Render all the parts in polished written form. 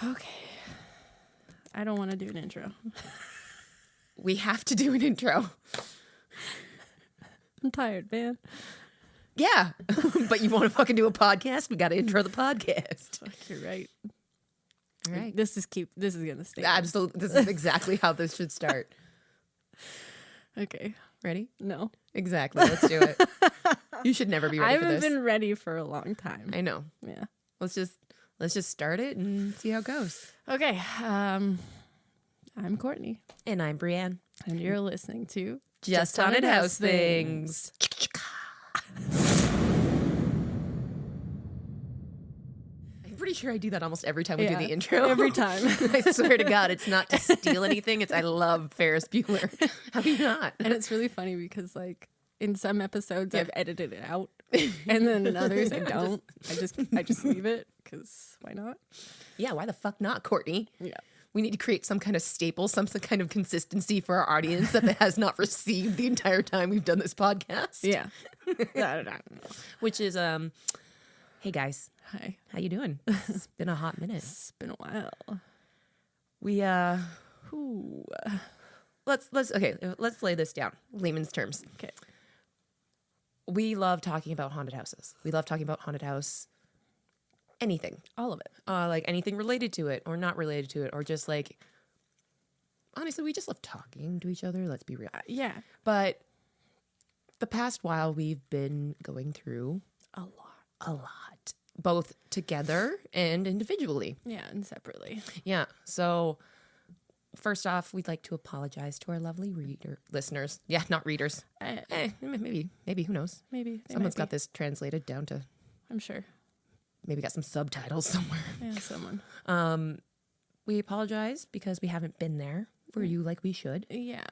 Okay. I don't want to do an intro. We have to do an intro. I'm tired, man. Yeah. But you want to fucking do a podcast? We got to intro the podcast. Fuck, you're right. All right. This is going to stay. Absolutely. This is exactly how this should start. Okay. Ready? No. Exactly. Let's do it. You should never be ready I for haven't this. been ready for a long time. I know. Yeah. Let's just start it and see how it goes. Okay. I'm Courtney. And I'm Breann. And you're listening to Just Haunted House Things. I'm pretty sure I do that almost every time we do the intro. Every time. I swear to God, it's not to steal anything. It's I love Ferris Bueller. How do you not? And it's really funny because like in some episodes I've edited it out, and then in others I don't. I just leave it because why not? Yeah, why the fuck not, Courtney? Yeah. We need to create some kind of staple, some kind of consistency for our audience that has not received the entire time we've done this podcast. Yeah. I don't know. Which is, hey guys, Hi. how you doing? It's been a hot minute. It's been a while. We, Ooh. let's lay this down, layman's terms. Okay. We love talking about haunted houses. We love talking about haunted house, anything. All of it. Like anything related to it or not related to it, or just like, honestly, we just love talking to each other. Let's be real. Yeah. But the past while we've been going through A lot. both together and individually. Yeah, and separately. Yeah. So first off, we'd like to apologize to our lovely listeners. Yeah, not readers. Maybe, who knows? Maybe. Someone's got this translated down to, I'm sure. maybe got some subtitles somewhere. Yeah, someone. We apologize because we haven't been there for you like we should. Yeah.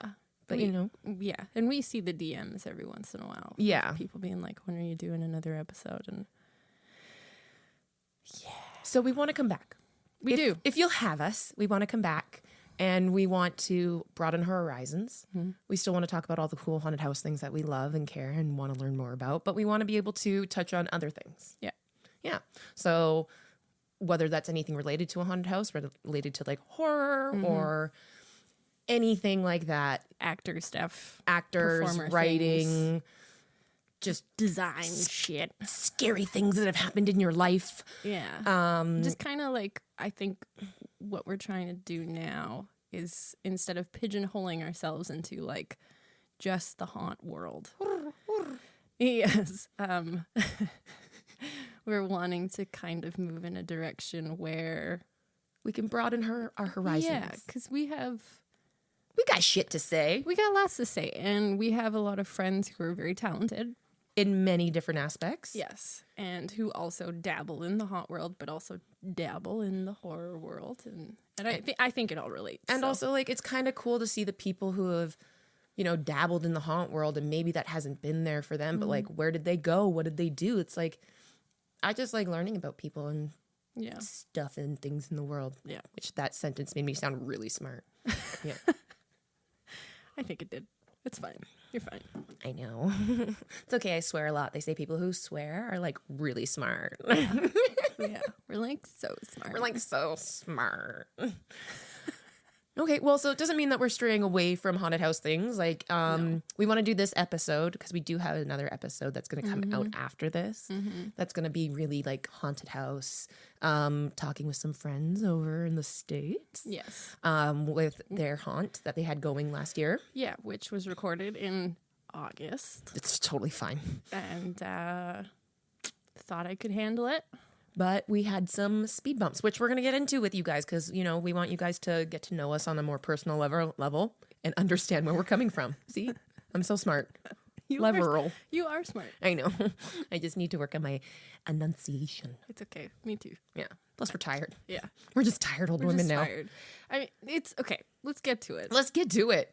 But Yeah. And we see the DMs every once in a while. Yeah. People being like, when are you doing another episode? And So we want to come back. we do. If you'll have us, we want to come back and we want to broaden our horizons. Mm-hmm. We still want to talk about all the cool haunted house things that we love and care and want to learn more about, but we want to be able to touch on other things. Yeah. Yeah. So whether that's anything related to a haunted house, related to like horror or anything like that, Actor stuff. actors, Performer writing, things. just Design shit. scary things that have happened in your life. Yeah. Just kind of like, I think what we're trying to do now is instead of pigeonholing ourselves into like just the haunt world. Yes. We're wanting to kind of move in a direction where We can broaden our horizons. yeah, because we got shit to say got lots to say, and we have a lot of friends who are very talented. in many different aspects. Yes, and who also dabble in the haunt world, but also dabble in the horror world, and I think it all relates. And so. also, like, it's kind of cool to see the people who have, dabbled in the haunt world and maybe that hasn't been there for them, but like, where did they go? What did they do? It's like, I just like learning about people and yeah, stuff and things in the world. Yeah. Which that sentence made me sound really smart. Yeah. I think it did. It's fine. You're fine. I know. It's okay. I swear a lot. They say people who swear are like really smart. Yeah, we're like so smart. We're like so smart. Okay, well, so it doesn't mean that we're straying away from haunted house things. Like, we want to do this episode because we do have another episode that's going to come out after this. That's going to be really like haunted house, talking with some friends over in the States. Yes. With their haunt that they had going last year. Yeah, which was recorded in August, It's totally fine. and thought I could handle it. But we had some speed bumps, which we're going to get into with you guys because, we want you guys to get to know us on a more personal level and understand where we're coming from. See, I'm so smart. You are smart. I know. I just need to work on my enunciation. It's okay. Me too. Yeah. Plus, we're tired. Yeah. We're just tired old We're women just now. tired. I mean, it's okay. Let's get to it. Let's get to it.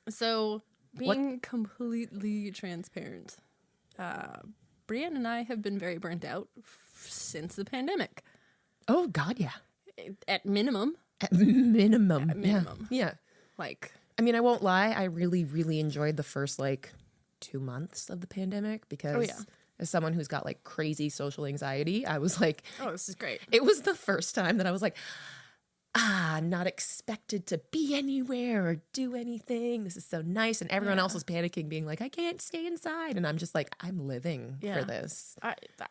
So, being completely transparent, Breann and I have been very burnt out since the pandemic. Oh, God, yeah. At minimum. At minimum. At minimum. Yeah. Like, I mean, I won't lie. I really, really enjoyed the first, 2 months of the pandemic because as someone who's got, crazy social anxiety, I was like... oh, this is great. It was the first time that I was like, not expected to be anywhere or do anything. This is so nice. And everyone else is panicking, being like, I can't stay inside. And I'm just like, I'm living for this.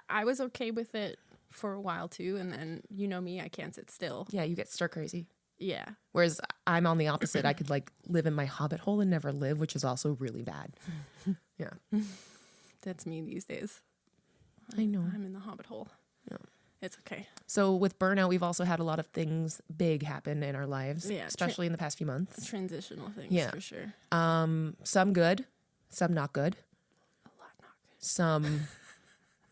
I was okay with it for a while too. And then, you know me, I can't sit still. Yeah, you get stir crazy. Yeah. Whereas I'm on the opposite. I could like live in my hobbit hole and never live, which is also really bad. Yeah. That's me these days. I know. I'm in the hobbit hole. Yeah. It's okay. So with burnout, we've also had a lot of things big happen in our lives, especially in the past few months. Transitional things, for sure. Some good, some not good. A lot not good. Some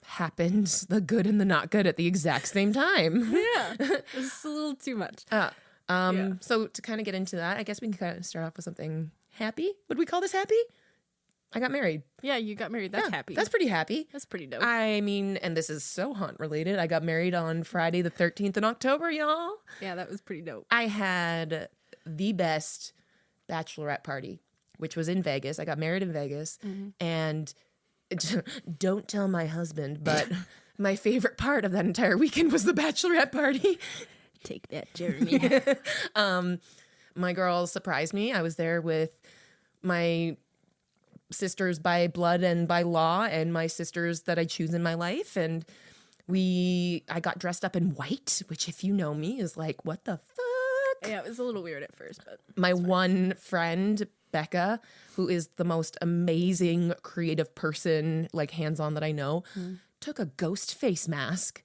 happened, the good and the not good at the exact same time. Yeah, it's a little too much. So to kind of get into that, I guess we can kind of start off with something happy. Would we call this happy? I got married. Yeah, you got married. That's happy. That's pretty happy. That's pretty dope. I mean, and this is so haunt related. I got married on Friday the 13th in October, y'all. Yeah, that was pretty dope. I had the best bachelorette party, which was in Vegas. I got married in Vegas. And don't tell my husband, but my favorite part of that entire weekend was the bachelorette party. Take that, Jeremy. My girls surprised me. I was there with my sisters by blood and by law and my sisters that I choose in my life. And I got dressed up in white, which if you know me is like, what the fuck? Yeah, it was a little weird at first, but my one friend, Becca, who is the most amazing creative person, like hands-on that I know, took a ghost face mask,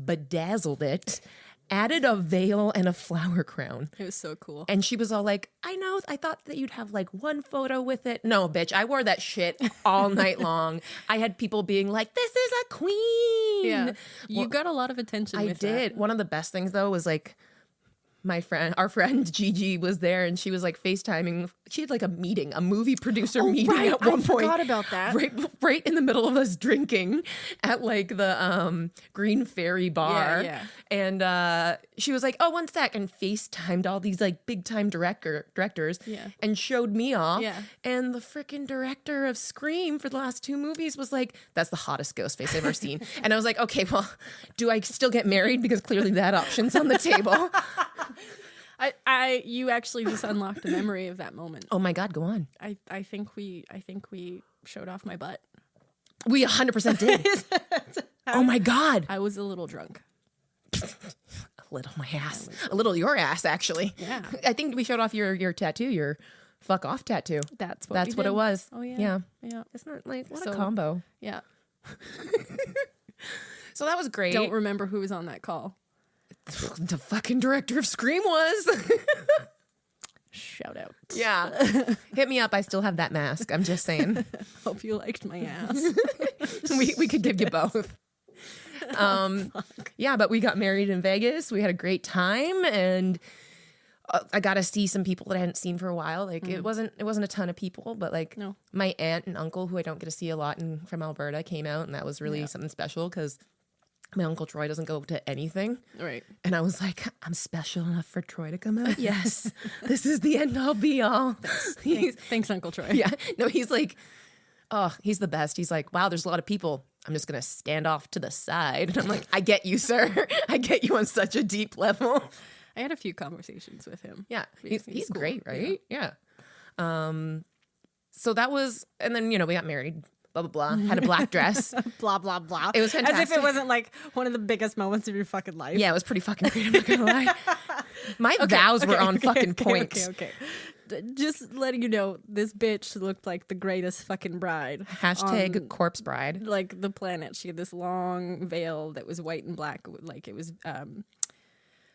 bedazzled it, added a veil and a flower crown. It was so cool. And she was all like, I know, I thought that you'd have like one photo with it. No, bitch, I wore that shit all night long. I had people being like, this is a queen. Yeah. You got a lot of attention with did. that. One of the best things though was like, our friend Gigi was there and she was like FaceTiming. She had like a movie producer meeting at one point. I forgot about that. Right in the middle of us drinking at like the Green Fairy bar. Yeah. And she was like, oh, one sec, and FaceTimed all these like big time directors and showed me off. Yeah. And the freaking director of Scream for the last 2 movies was like, that's the hottest ghost face I've ever seen. And I was like, okay, well, do I still get married? Because clearly that option's on the table. You actually just unlocked a memory of that moment. Oh my God, go on. I think we showed off my butt. We 100% did. Oh my God. I was a little drunk. A little my ass. A little your ass, actually. Yeah. I think we showed off your tattoo, your fuck off tattoo. That's what it was. Oh yeah. Yeah. It's not like, what a combo. Yeah. So that was great. Don't remember who was on that call. The fucking director of Scream was. Shout out. Yeah. Hit me up. I still have that mask. I'm just saying. Hope you liked my ass. we could give you both. Yeah, but we got married in Vegas. We had a great time, and I got to see some people that I hadn't seen for a while. Like it wasn't a ton of people, but like my aunt and uncle, who I don't get to see a lot from Alberta, came out, and that was really something special because my Uncle Troy doesn't go to anything. Right. And I was like, I'm special enough for Troy to come out? Yes. This is the end all be all. Thanks, Uncle Troy. Yeah. No, he's like, oh, he's the best. He's like, wow, there's a lot of people. I'm just going to stand off to the side. And I'm like, I get you, sir. I get you on such a deep level. I had a few conversations with him. Yeah. He's cool. great, right? Yeah. So that was, and then, we got married. Blah, blah, blah. Had a black dress. Blah, blah, blah. It was fantastic. As if it wasn't like one of the biggest moments of your fucking life. Yeah, it was pretty fucking great. I'm not going to lie. My vows were on fucking point. Okay. Just letting you know, this bitch looked like the greatest fucking bride. # corpse bride. Like the planet. She had this long veil that was white and black. Like it was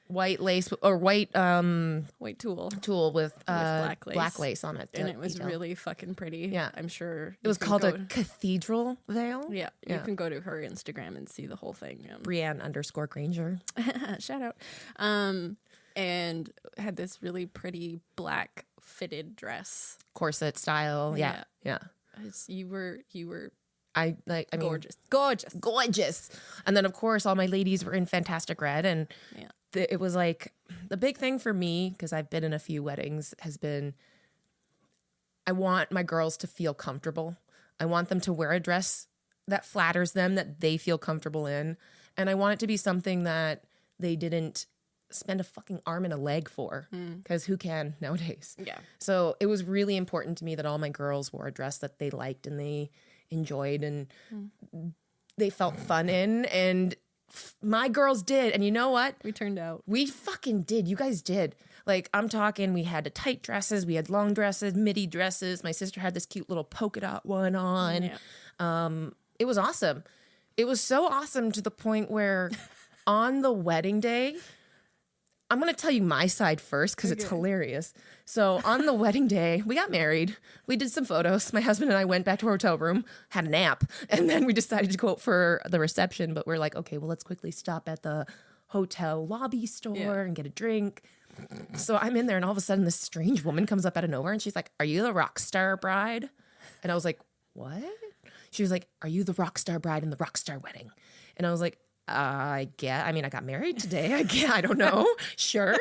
white lace or white tulle with black lace on it, and it was really fucking pretty. Yeah, I'm sure it was called a cathedral veil. Yeah, you can go to her Instagram and see the whole thing. Breann _Granger. Shout out. And had this really pretty black fitted dress, corset style. Yeah. You were. I mean, gorgeous. And then of course all my ladies were in fantastic red, and it was like the big thing for me, because I've been in a few weddings, has been I want my girls to feel comfortable. I want them to wear a dress that flatters them, that they feel comfortable in, and I want it to be something that they didn't spend a fucking arm and a leg for, because who can nowadays? Yeah. So it was really important to me that all my girls wore a dress that they liked and they enjoyed and they felt fun in, and my girls did. And you know what? We turned out. We fucking did. You guys did. Like, I'm talking, we had the tight dresses, we had long dresses, midi dresses. My sister had this cute little polka dot one on. Yeah. It was awesome. It was so awesome to the point where on the wedding day, I'm going to tell you my side first because it's hilarious. So on the wedding day, we got married. We did some photos. My husband and I went back to our hotel room, had a nap, and then we decided to go out for the reception. But we're like, okay, well, let's quickly stop at the hotel lobby store and get a drink. So I'm in there, and all of a sudden, this strange woman comes up out of nowhere, and she's like, "Are you the rock star bride?" And I was like, "What?" She was like, "Are you the rock star bride in the rock star wedding?" And I was like, I guess. I mean, I got married today. I don't know. Sure,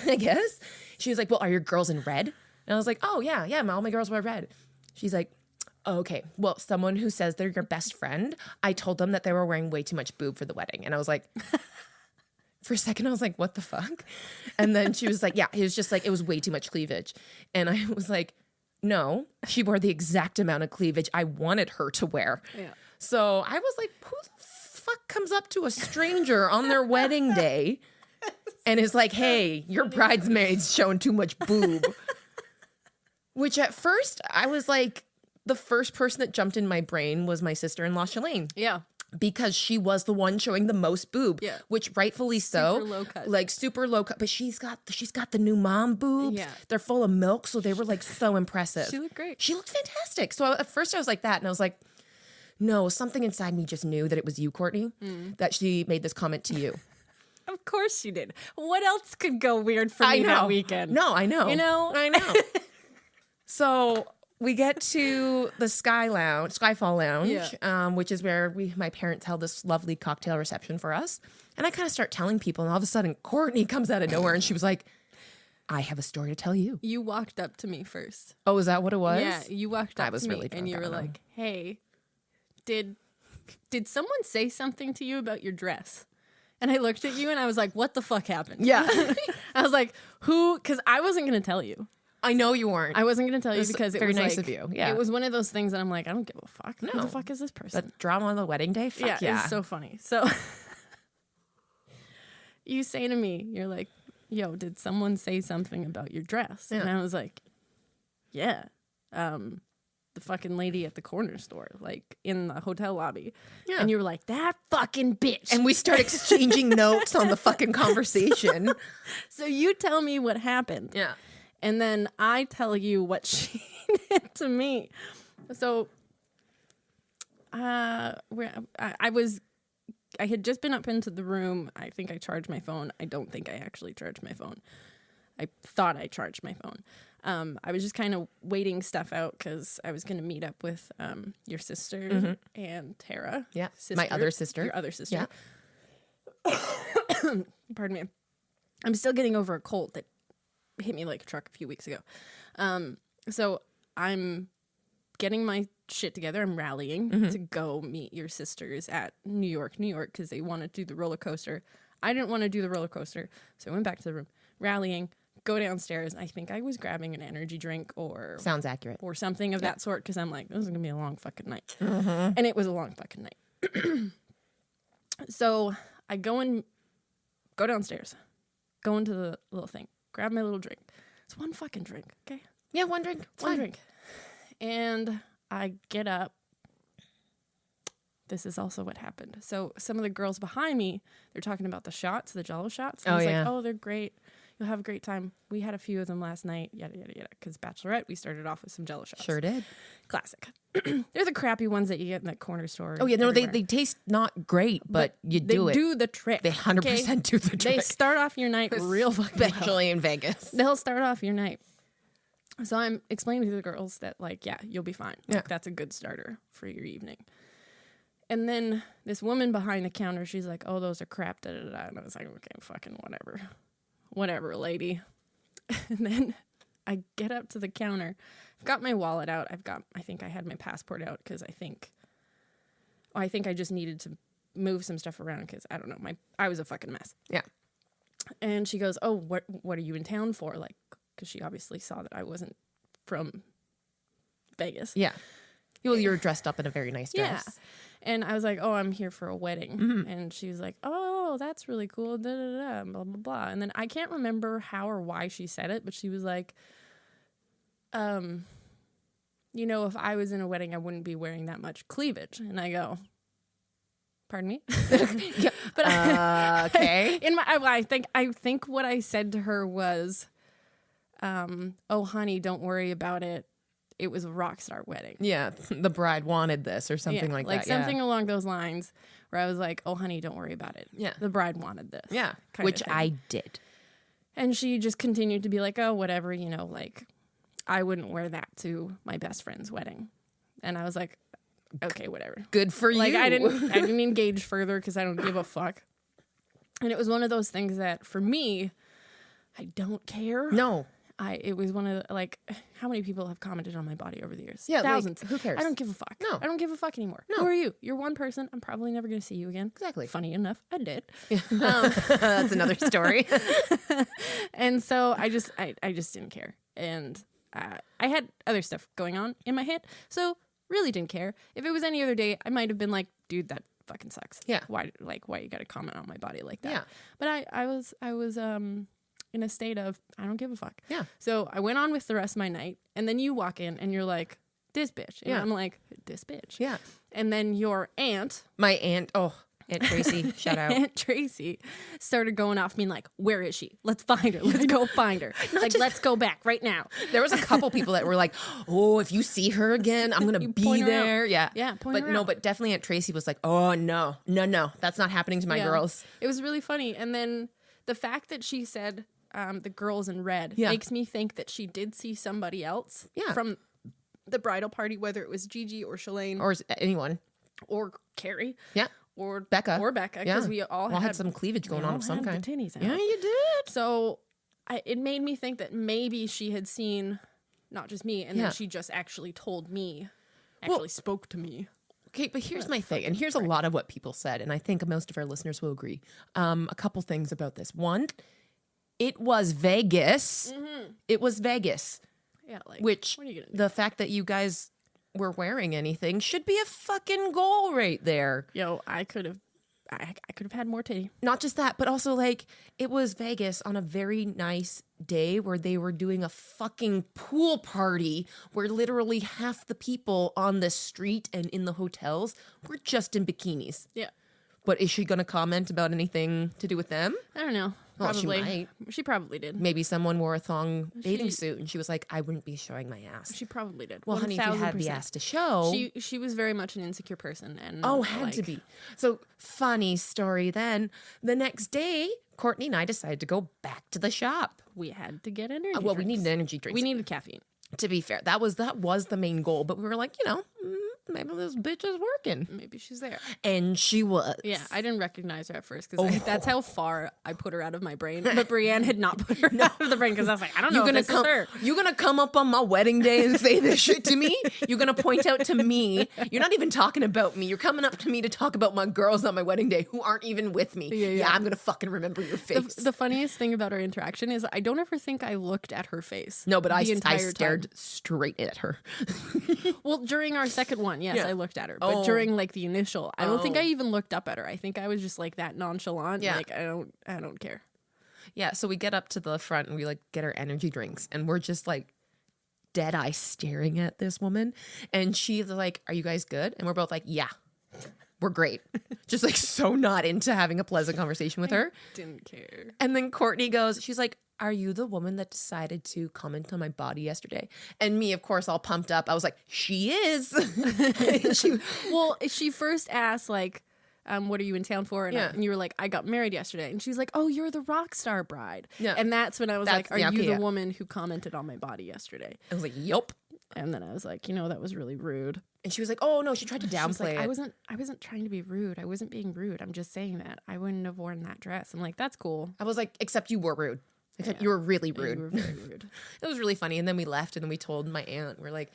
I guess. She was like, "Well, are your girls in red?" And I was like, "Oh, yeah. All my girls wear red." She's like, oh, "Okay. Well, someone who says they're your best friend, I told them that they were wearing way too much boob for the wedding." And I was like, for a second, I was like, "What the fuck?" And then she was like, "Yeah, it was just like, it was way too much cleavage." And I was like, "No, she wore the exact amount of cleavage I wanted her to wear." Yeah. So I was like, who the fuck comes up to a stranger on their wedding day and is like, "Hey, your bridesmaid's showing too much boob"? Which at first I was like, the first person that jumped in my brain was my sister-in-law, Shalane. Yeah. Because she was the one showing the most boob, Yeah. which rightfully so, Super low cut. like super low cut. But she's got the new mom boobs. Yeah. They're full of milk, so they were like so impressive. She looked great. She looked fantastic. So at first I was like that, and I was like, no, something inside me just knew that it was you, Courtney, that she made this comment to you. Of course she did. What else could go weird for me that weekend? No, I know. You know? I know. So we get to the Skyfall Lounge, which is where my parents held this lovely cocktail reception for us. And I kind of start telling people, and all of a sudden, Courtney comes out of nowhere, and she was like, "I have a story to tell you." You walked up to me first. Oh, is that what it was? Yeah, you walked up I was to really me drunk, and you I were don't know. like, "Hey, did someone say something to you about your dress?" And I looked at you and I was like, "What the fuck happened?" Yeah. I was like, "Who?" Because I wasn't going to tell you. I know you weren't. I wasn't going to tell you was because it very was nice like, of you. Yeah. It was one of those things that I'm like, I don't give a fuck. Who No. the fuck is this person? But drama on the wedding day? Fuck It was so funny. So you say to me, you're like, "Yo, did someone say something about your dress?" Yeah. And I was like, "Yeah. The fucking lady at the corner store, like in the hotel lobby." Yeah. And you were like, "That fucking bitch." And we start exchanging notes on the fucking conversation. So you tell me what happened. Yeah. And then I tell you what she did to me. So I had just been up into the room. I think I charged my phone. I don't think I actually charged my phone. I thought I charged my phone. I was just kind of waiting stuff out because I was going to meet up with your sister and Tara. Yeah. Sister, My other sister. Your other sister. Yeah. Pardon me. I'm still getting over a cold that hit me like a truck a few weeks ago. So I'm getting my shit together. I'm rallying to go meet your sisters at New York, because they want to do the roller coaster. I didn't want to do the roller coaster, so I went back to the room, rallying, go downstairs. I think I was grabbing an energy drink or Sounds accurate. or something of that sort, because I'm like, this is going to be a long fucking night. And it was a long fucking night. So I go downstairs, go into the little thing, grab my little drink. It's one fucking drink, okay? Yeah, one drink. It's One fine. drink. And I get up. This is also what happened. So some of the girls behind me, they're talking about the shots, the Jell-O shots. And I was like, "Oh, they're great. You'll have a great time. We had a few of them last night, yada, yada, yada." Because Bachelorette, we started off with some Jell-O shots. Sure did. Classic. They're the crappy ones that you get in that corner store. Oh, yeah. No, everywhere. they taste not great, but you do it. They do the trick. They 100% do the They trick. start off your night real fucking well. Especially in Vegas. They'll start off your night. So I'm explaining to the girls that, like, yeah, you'll be fine. Yeah. Like, that's a good starter for your evening. And then this woman behind the counter, she's like, "Oh, those are crap, da, da, da." And I was like, "Okay, fucking whatever. Whatever, lady." And then I get up to the counter. I've got my wallet out. I think I had my passport out because I think I just needed to move some stuff around because I don't know. I was a fucking mess. Yeah. And she goes, oh, what are you in town for? Like, because she obviously saw that I wasn't from Vegas. Yeah. Well, you're dressed up in a very nice dress. Yeah. And I was like, oh, I'm here for a wedding. And she was like, oh, that's really cool. Da, da, da, blah, blah, blah. And then I can't remember how or why she said it, but she was like, you know, if I was in a wedding, I wouldn't be wearing that much cleavage. And I go, pardon me? Yeah. But okay. I think what I said to her was, oh, honey, don't worry about it. It was a rock star wedding. Yeah, the bride wanted this or something like that. Like something along those lines where I was like, oh, honey, don't worry about it. Yeah. The bride wanted this. Yeah, which I did. And she just continued to be like, oh, whatever, you know, like I wouldn't wear that to my best friend's wedding. And I was like, okay, whatever. Good for like, you. I didn't engage further because I don't give a fuck. And it was one of those things that for me, I don't care. No. It was one of the, like, how many people have commented on my body over the years? Yeah, thousands. Like, who cares? I don't give a fuck. No. I don't give a fuck anymore. No. Who are you? You're one person. I'm probably never going to see you again. Exactly. Funny enough, I did. That's another story. And so I just didn't care. And I had other stuff going on in my head. So really didn't care. If it was any other day, I might have been like, dude, that fucking sucks. Yeah. Why you got to comment on my body like that? Yeah. But I was in a state of, I don't give a fuck. Yeah. So I went on with the rest of my night, and then you walk in and you're like, this bitch. And Yeah. I'm like, this bitch. Yeah. And then your aunt, My aunt, Aunt Tracy, shout out. Aunt Tracy, started going off being like, where is she? Let's find her. Let's go find her. Like, let's go back right now. There was a couple people that were like, oh, if you see her again, I'm going to be point her out. there. Yeah. Yeah, point But her no, out. but definitely Aunt Tracy was like, oh, no, that's not happening to my Yeah. girls. It was really funny. And then the fact that she said the girls in red Yeah. makes me think that she did see somebody else from the bridal party, whether it was Gigi or Shalane Or anyone. or Carrie. Yeah. Or Becca. because we all had some cleavage going on of some kind. The titties out. Yeah, you did. So it made me think that maybe she had seen not just me, and then she just actually told me, spoke to me. Okay, but here's my thing, and here's a lot of what people said, and I think most of our listeners will agree. A couple things about this. One, it was Vegas. Mm-hmm. It was Vegas. Yeah, like, which what are you gonna do? The fact that you guys were wearing anything should be a fucking goal right there. Yo, I could have had more titty. Not just that, but also like it was Vegas on a very nice day where they were doing a fucking pool party where literally half the people on the street and in the hotels were just in bikinis. Yeah. But is she going to comment about anything to do with them? I don't know. Well, Probably. she might. She probably did. Maybe someone wore a thong bathing suit and she was like, I wouldn't be showing my ass. She probably did. Well, honey, if you had the ass to show. She was very much an insecure person. And had to be. So, funny story then. The next day, Courtney and I decided to go back to the shop. We had to get energy drinks. We needed energy drinks. We needed caffeine. To be fair, that was the main goal. But we were like, maybe this bitch is working. Maybe she's there. And she was. Yeah, I didn't recognize her at first because that's how far I put her out of my brain. But Breann had not put her out of the brain because I was like, I don't know if this is her. You're going to come up on my wedding day and say this shit to me? You're going to point out to me. You're not even talking about me. You're coming up to me to talk about my girls on my wedding day who aren't even with me. Yeah, I'm going to fucking remember your face. The funniest thing about our interaction is I don't ever think I looked at her face. No, but I stared straight at her. Well, during our second one, yes, I looked at her. But during like the initial, I don't think I even looked up at her. I think I was just like that nonchalant. Yeah. Like I don't care. Yeah. So we get up to the front and we like get our energy drinks and we're just like dead eye staring at this woman. And she's like, are you guys good? And we're both like, yeah, we're great. Just like so not into having a pleasant conversation with her. Didn't care. And then Courtney goes, she's like, are you the woman that decided to comment on my body yesterday? And me, of course, all pumped up. I was like, she is. She first asked, like, what are you in town for? And you were like, I got married yesterday. And she's like, oh, you're the rock star bride. Yeah. And that's when I was like, are you the woman who commented on my body yesterday? I was like, yup. And then I was like, that was really rude. And she was like, oh, no, she tried to downplay it. I wasn't trying to be rude. I wasn't being rude. I'm just saying that. I wouldn't have worn that dress. I'm like, that's cool. I was like, except you were rude. Except you were really rude. You were very rude. It was really funny. And then we left and then we told my aunt, we're like,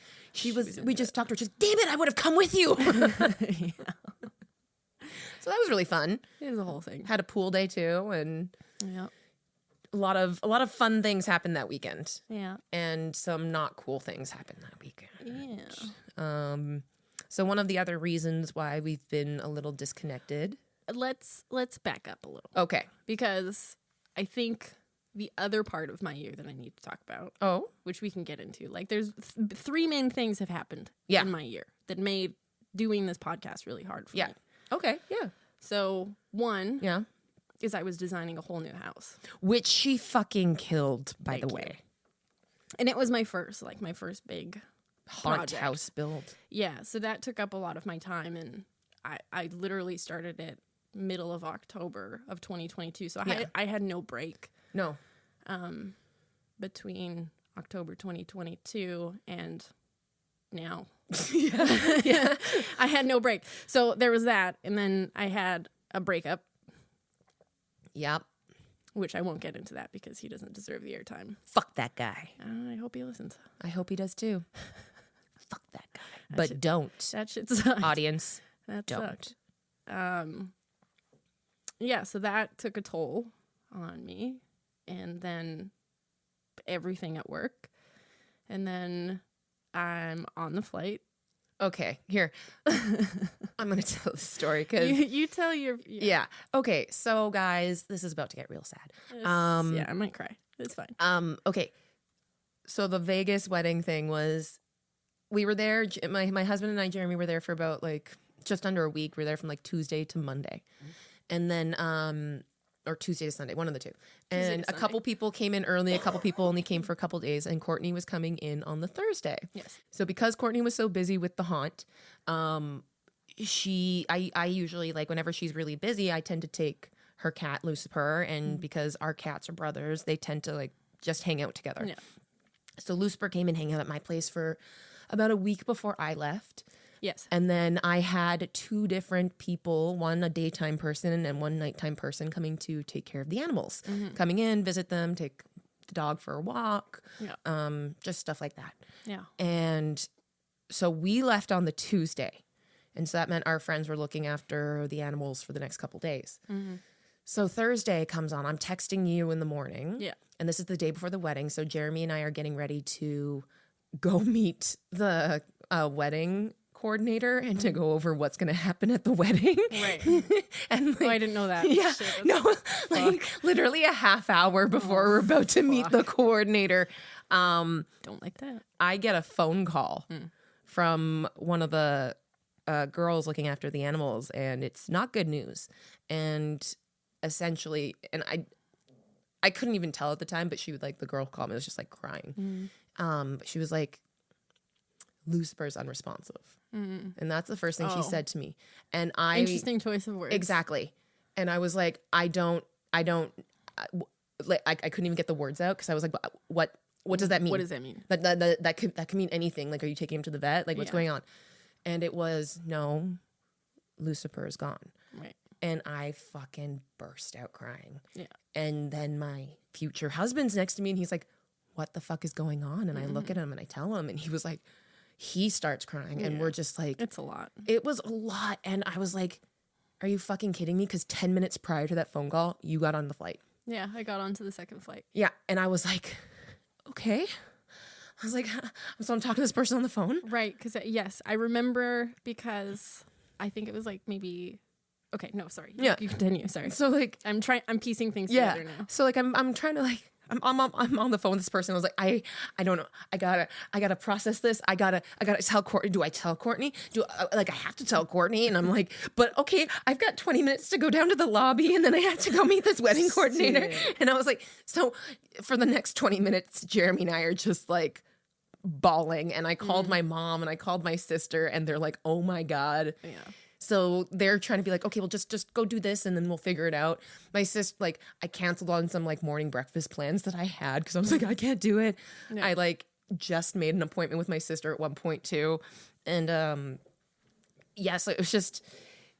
we just talked to her. She's like, damn it, I would have come with you. Yeah. So that was really fun. It was a whole thing. Had a pool day too. And a lot of fun things happened that weekend. Yeah. And some not cool things happened that weekend. Yeah. So one of the other reasons why we've been a little disconnected. Let's back up a little. Okay. Because I think the other part of my year that I need to talk about, which we can get into, like there's three main things have happened in my year that made doing this podcast really hard for me. Okay. Yeah. So one is I was designing a whole new house. Which she fucking killed, by the way. And it was my first big haunt house build. Yeah. So that took up a lot of my time, and I literally started it middle of October of 2022. So I had no break. No. Between October 2022 and now. I had no break. So there was that. And then I had a breakup. Yep. Which I won't get into that because he doesn't deserve the airtime. Fuck that guy. I hope he listens. I hope he does too. Fuck that guy. But don't. That shit sucked. Audience. That don't. Sucked. Yeah, so that took a toll on me. And then everything at work. And then I'm on the flight. Okay, here. I'm going to tell the story because... You tell your... Yeah. Okay, so guys, this is about to get real sad. Yeah, I might cry. It's fine. Okay, so the Vegas wedding thing was... We were there, my husband and I, Jeremy, were there for about like just under a week. We were there from like Tuesday to Monday. And then... or Tuesday to Sunday, one of the two. And a couple people came in early, a couple people only came for a couple days, and Courtney was coming in on the Thursday. Yes. So because Courtney was so busy with the haunt, I usually, like, whenever she's really busy, I tend to take her cat, Lucifer, and because our cats are brothers, they tend to, like, just hang out together. Yeah. So Lucifer came and hang out at my place for about a week before I left. Yes. And then I had two different people, one a daytime person and one nighttime person coming to take care of the animals. Mm-hmm. Coming in, visit them, take the dog for a walk, just stuff like that. Yeah. And so we left on the Tuesday. And so that meant our friends were looking after the animals for the next couple days. Mm-hmm. So Thursday comes on. I'm texting you in the morning. Yeah. And this is the day before the wedding. So Jeremy and I are getting ready to go meet the wedding coordinator and to go over what's going to happen at the wedding. Right. And like, I didn't know that. Yeah. Like literally a half hour before we're about to meet the coordinator. Don't like that. I get a phone call from one of the girls looking after the animals, and it's not good news. And essentially, and I couldn't even tell at the time, but she would, like, the girl called me, was just like crying. She was like, Lucifer's unresponsive. And that's the first thing she said to me. And interesting choice of words. Exactly. And I was like, I couldn't even get the words out because I was like, what does that mean? What does that mean? That could mean anything. Like, are you taking him to the vet? Like, what's going on? And it was, no, Lucifer is gone. Right. And I fucking burst out crying. Yeah. And then my future husband's next to me and he's like, what the fuck is going on? And I look at him and I tell him, and he was like, he starts crying, and we're just like... It's a lot. It was a lot, and I was like, are you fucking kidding me? Because 10 minutes prior to that phone call, you got on the flight. Yeah, I got onto the second flight. Yeah, and I was like, okay. I was like, so I'm talking to this person on the phone? Right, because, yes, I remember because I think it was like maybe... Okay, no, sorry. Yeah. You continue, sorry. So, like... I'm piecing things together now. So, like, I'm trying to, like... I'm on the phone with this person. I was like, I don't know. I gotta process this. I gotta tell Courtney. Do I tell Courtney? I have to tell Courtney? And I'm like, but okay, I've got 20 minutes to go down to the lobby, and then I have to go meet this wedding coordinator. And I was like, so for the next 20 minutes, Jeremy and I are just like bawling. And I called my mom and I called my sister, and they're like, oh my God. Yeah. So they're trying to be like, okay, well, just go do this and then we'll figure it out. My sister, like, I canceled on some, like, morning breakfast plans that I had because I was like, I can't do it. Yeah. I, like, just made an appointment with my sister at one point, too. And, so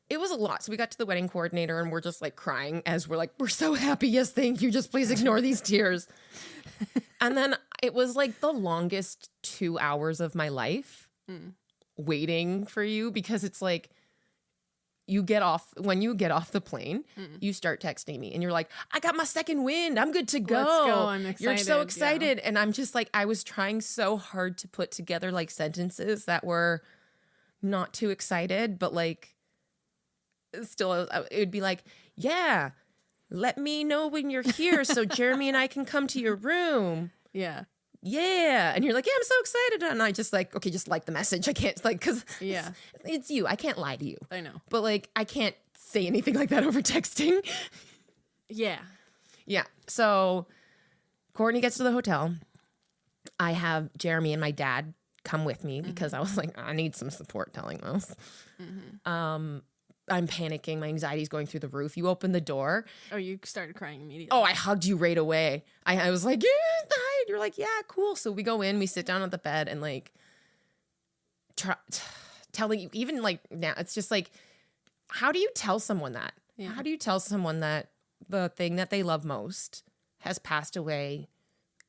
it was a lot. So we got to the wedding coordinator and we're just, like, crying as we're like, we're so happy. Yes, thank you. Just please ignore these tears. And then it was, like, the longest 2 hours of my life waiting for you because it's, like, when you get off the plane, you start texting me and you're like, I got my second wind. I'm good to go. Let's go. I'm excited. You're so excited. And I'm just like, I was trying so hard to put together like sentences that were not too excited, but like still it would be like, yeah, let me know when you're here so Jeremy and I can come to your room. Yeah. Yeah. And you're like, yeah, I'm so excited. And I just like, okay, just like the message. I can't like, cause yeah, it's you. I can't lie to you. I know. But like, I can't say anything like that over texting. Yeah. Yeah. So Courtney gets to the hotel. I have Jeremy and my dad come with me because I was like, I need some support telling this. I'm panicking. My anxiety's going through the roof. You open the door. Oh, you started crying immediately. Oh, I hugged you right away. I was like, yeah, hi. You're like, yeah, cool. So we go in, we sit down on the bed and like telling you, even like now, it's just like, how do you tell someone that? Yeah. How do you tell someone that the thing that they love most has passed away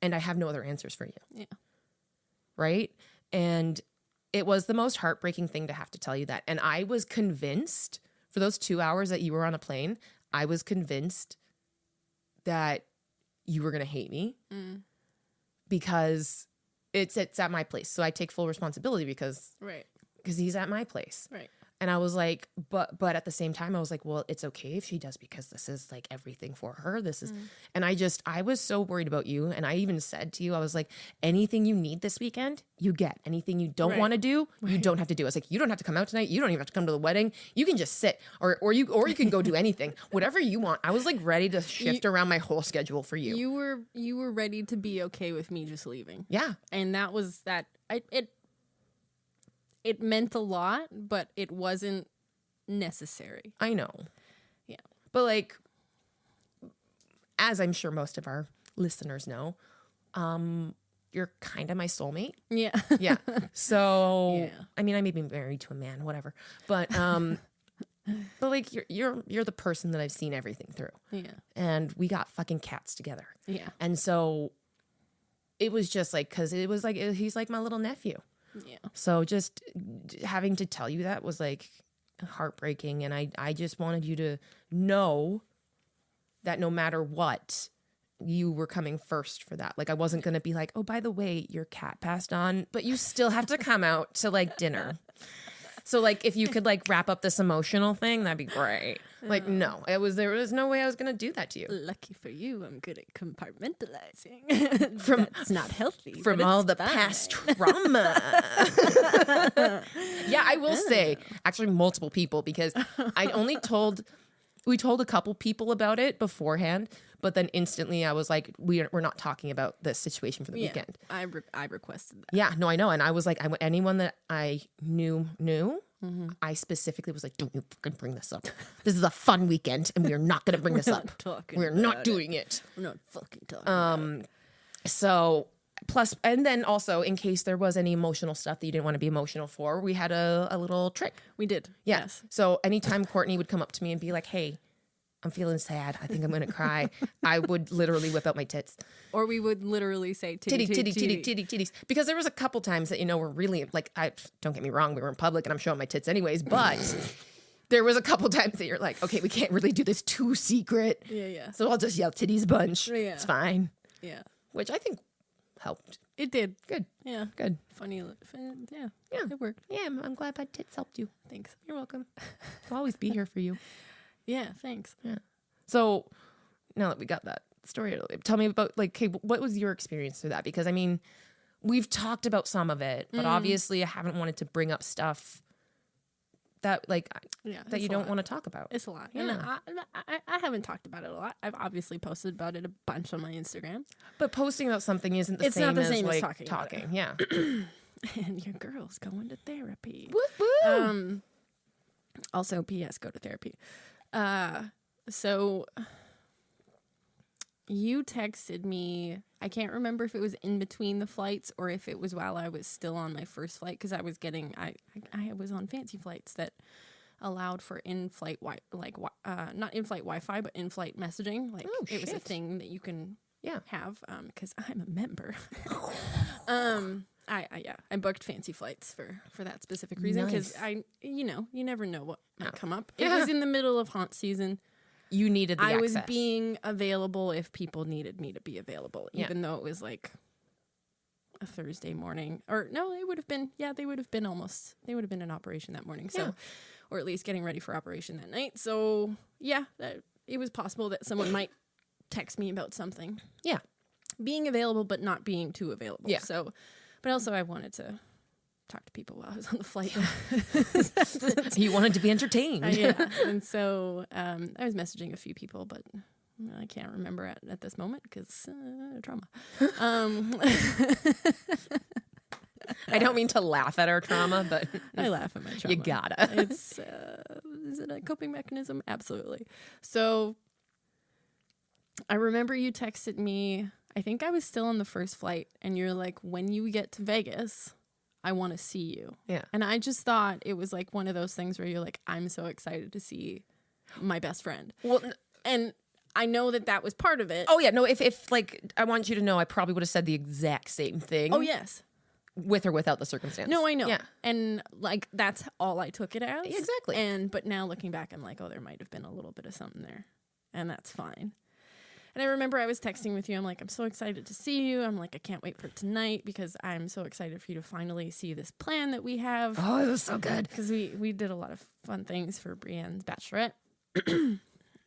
and I have no other answers for you? Yeah. Right? And it was the most heartbreaking thing to have to tell you that. And I was convinced for those 2 hours that you were on a plane, I was convinced that you were going to hate me because it's at my place. So I take full responsibility because he's at my place. Right. And I was like, but at the same time, I was like, well, it's okay if she does because this is like everything for her. This is, and I was so worried about you. And I even said to you, I was like, anything you need this weekend, you get. Anything you don't want to do, you don't have to do. I was like, you don't have to come out tonight. You don't even have to come to the wedding. You can just sit or you can go do anything, whatever you want. I was like ready to shift around my whole schedule for you. You were ready to be okay with me just leaving. Yeah. And that was that. It meant a lot, but it wasn't necessary. I know. Yeah. But like, as I'm sure most of our listeners know, you're kind of my soulmate. Yeah. Yeah. So, I mean, I may be married to a man, whatever, but like you're the person that I've seen everything through. Yeah. And we got fucking cats together. Yeah. And so it was just like, cause it was like, he's like my little nephew. Yeah. So just having to tell you that was like heartbreaking. And I just wanted you to know that no matter what, you were coming first for that. Like I wasn't going to be like, oh, by the way, your cat passed on, but you still have to come out to like dinner. So like if you could like wrap up this emotional thing, that'd be great. Like no, there was no way I was going to do that to you. Lucky for you, I'm good at compartmentalizing. That's not healthy. From all the past trauma. Yeah, I will say actually multiple people because we told a couple people about it beforehand, but then instantly I was like, we're not talking about this situation for the weekend. I requested that. Yeah, no, I know. And I was like, anyone that I knew, I specifically was like, don't you fucking bring this up. This is a fun weekend and we are not going to bring this up. We're not doing it. We're not fucking talking about it. So plus, and then also in case there was any emotional stuff that you didn't want to be emotional for, we had a little trick. We did. Yeah. Yes. So anytime Courtney would come up to me and be like, hey, I'm feeling sad. I think I'm going to cry. I would literally whip out my tits. Or we would literally say titties. Because there was a couple times that, were really like, don't get me wrong, we were in public and I'm showing my tits anyways, but there was a couple times that you're like, okay, we can't really do this too secret. Yeah. So I'll just yell titties a bunch. Yeah. It's fine. Yeah. Which I think helped. It did. Good. Yeah. Good. Funny. Yeah. It worked. Yeah. I'm glad my tits helped you. Thanks. You're welcome. I'll always be here for you. Yeah, thanks. Yeah. So now that we got that story, tell me about what was your experience through that? Because I mean, we've talked about some of it, but obviously I haven't wanted to bring up stuff that that you don't want to talk about. It's a lot. Yeah. And I haven't talked about it a lot. I've obviously posted about it a bunch on my Instagram. But posting about something isn't the same as talking. Yeah. And your girl's going to therapy. Woo-woo. Also, P.S. go to therapy. So you texted me, I can't remember if it was in between the flights or if it was while I was still on my first flight, because I was on fancy flights that allowed for in-flight not in-flight Wi-Fi, but in-flight messaging. It was a thing that you can have, because I'm a member. I booked fancy flights for that specific reason because you never know what might come up. It was in the middle of haunt season. You needed the access. I was being available if people needed me to be available, even though it was like a Thursday morning. Or no, they would have been in operation that morning. So, or at least getting ready for operation that night. So yeah, it was possible that someone might text me about something. Yeah. Being available, but not being too available. Yeah. So, but also I wanted to talk to people while I was on the flight. You wanted to be entertained. Yeah. And so I was messaging a few people, but I can't remember at this moment because trauma. I don't mean to laugh at our trauma, but I laugh at my trauma. You gotta. It's is it a coping mechanism? Absolutely. So I remember you texted me. I think I was still on the first flight, and you're like, "When you get to Vegas, I want to see you." Yeah. And I just thought it was like one of those things where you're like, "I'm so excited to see my best friend." Well, and I know that was part of it. Oh yeah, no. If like, I want you to know, I probably would have said the exact same thing. Oh yes. With or without the circumstance. No, I know. Yeah. And like that's all I took it as. Exactly. But now looking back, I'm like, oh, there might have been a little bit of something there. And that's fine. And I remember I was texting with you. I'm like, I'm so excited to see you. I'm like, I can't wait for tonight because I'm so excited for you to finally see this plan that we have. Oh, it was so good. Because we did a lot of fun things for Breann's bachelorette.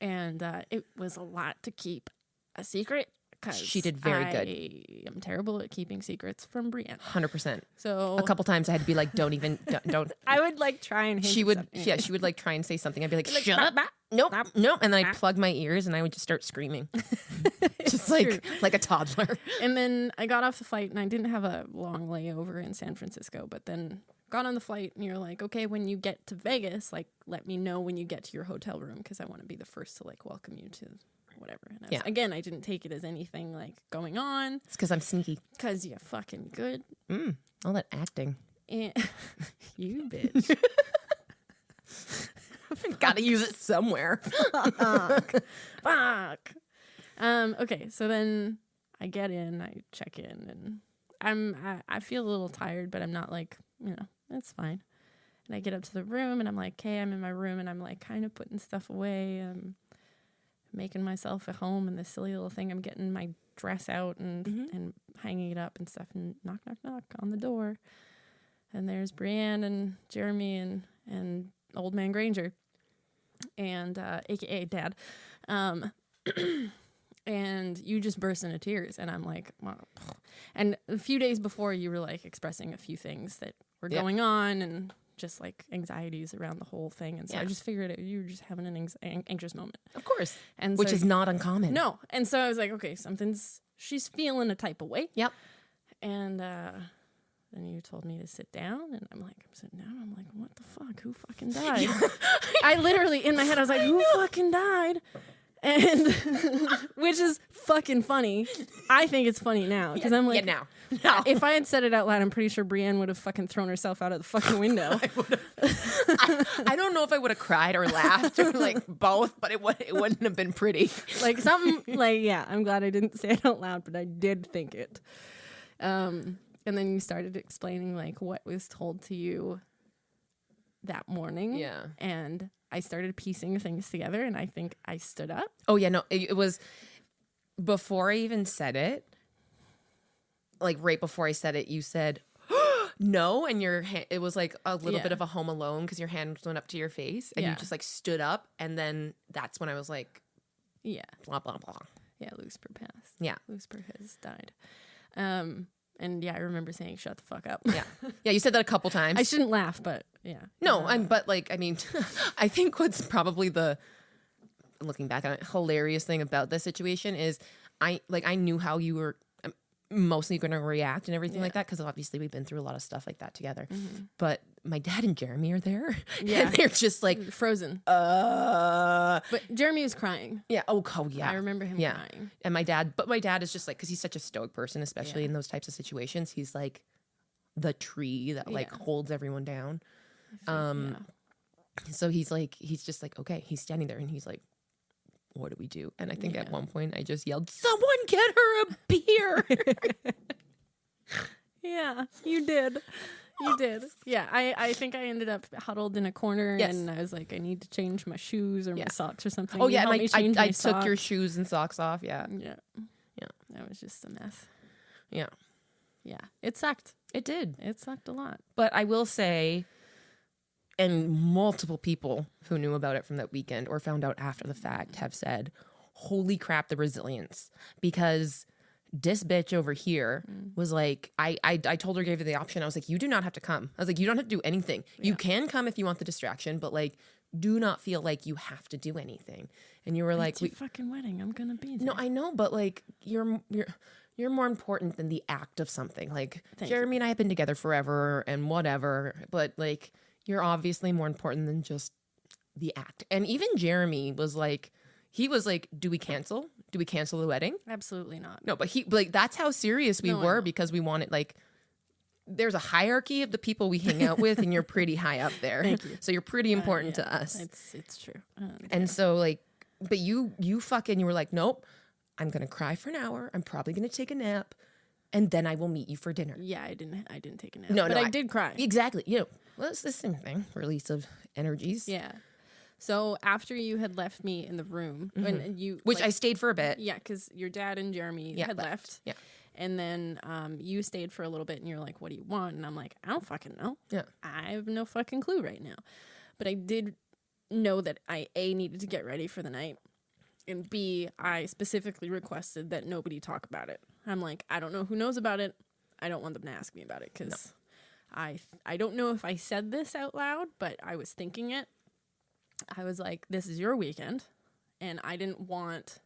And it was a lot to keep a secret. She did very good. I am terrible at keeping secrets from Breann. 100%. So a couple times I had to be like, don't. I would like try and hint she would something. she would like try and say something. I'd be like, Like, shut up. Nope. And then I'd plug my ears and I would just start screaming. Just like a toddler. And then I got off the flight and I didn't have a long layover in San Francisco, but then got on the flight and you're like, okay, when you get to Vegas, like let me know when you get to your hotel room because I want to be the first to like welcome you to whatever. And again, I didn't take it as anything like going on. It's because I'm sneaky. Because you're fucking good. All that acting. And you bitch. Gotta use it somewhere. Fuck. Okay, so then I get in, I check in, and I feel a little tired, but I'm not like, it's fine. And I get up to the room and I'm like, okay, I'm in my room and I'm like kind of putting stuff away. I'm making myself at home and this silly little thing. I'm getting my dress out and hanging it up and stuff and knock, knock, knock on the door. And there's Breann and Jeremy and Old Man Granger and AKA Dad. And you just burst into tears and I'm like, oh. And a few days before you were like expressing a few things that were going on and just like anxieties around the whole thing. And so I just figured you were just having an anxious moment. Of course. And which is not uncommon. No. And so I was like, okay, she's feeling a type of way. Yep. And then you told me to sit down and I'm sitting down. I'm like, what the fuck? Who fucking died? I literally, in my head, I was like, who fucking died? And which is fucking funny. I think it's funny now because I'm like, now. If I had said it out loud, I'm pretty sure Breann would have fucking thrown herself out of the fucking window. I don't know if I would have cried or laughed or like both, but it wouldn't have been pretty. Like something like, I'm glad I didn't say it out loud, but I did think it. And then you started explaining like what was told to you that morning. Yeah. And I started piecing things together and I think I stood up. Oh yeah, no, it was before I even said it, like right before I said it, you said, no, and it was like a little bit of a Home Alone because your hand went up to your face and you just like stood up and then that's when I was like, blah, blah, blah. Yeah, Lucifer passed. Yeah. Lucifer has died. And I remember saying, shut the fuck up. Yeah. Yeah, you said that a couple times. I shouldn't laugh, but yeah. No, I think what's probably looking back on it, hilarious thing about this situation is I knew how you were mostly going to react and everything like that because obviously we've been through a lot of stuff like that together. Mm-hmm. But my dad and Jeremy are there. Yeah. And they're just like frozen. But Jeremy was crying. Yeah. Oh yeah. I remember him crying. And my dad is just like, because he's such a stoic person, especially in those types of situations, he's like the tree that like holds everyone down. So he's just like, okay, he's standing there and he's like, what do we do? And I think at one point I just yelled, someone get her a beer. Yeah, you did. You did. Yeah, I think I ended up huddled in a corner and I was like, I need to change my shoes or my socks or something. Oh, You yeah, helped and me change I my took your socks. shoes and socks off. Yeah. Yeah. Yeah. That was just a mess. Yeah. Yeah. It sucked. It did. It sucked a lot. But I will say, and multiple people who knew about it from that weekend or found out after the fact have said, holy crap, the resilience. Because this bitch over here was like, I told her, gave her the option. I was like, you do not have to come. I was like, you don't have to do anything. Yeah. You can come if you want the distraction, but like, do not feel like you have to do anything. And you were like, it's your fucking wedding. I'm gonna be there. No, I know, but like, you're more important than the act of something. Like Jeremy and I have been together forever and whatever, but like, you're obviously more important than just the act. And even Jeremy was like, he was like, do we cancel? Do we cancel the wedding? Absolutely not. No, but he like, that's how serious we were because we wanted like, there's a hierarchy of the people we hang out with and you're pretty high up there. Thank you. So you're pretty important to us. It's true. And so like, but you fucking, you were like, nope, I'm going to cry for an hour. I'm probably going to take a nap and then I will meet you for dinner. Yeah, I didn't take a nap. No, but I did cry. Exactly. You know, well, it's the same thing. Release of energies. Yeah. So after you had left me in the room, and you, which I stayed for a bit. Yeah, because your dad and Jeremy had left. Yeah. And then you stayed for a little bit, and you're like, "What do you want?" And I'm like, "I don't fucking know. Yeah, I have no fucking clue right now." But I did know that I needed to get ready for the night, and B, I specifically requested that nobody talk about it. I'm like, I don't know who knows about it. I don't want them to ask me about it because I don't know if I said this out loud, but I was thinking it. I was like, this is your weekend, and I didn't want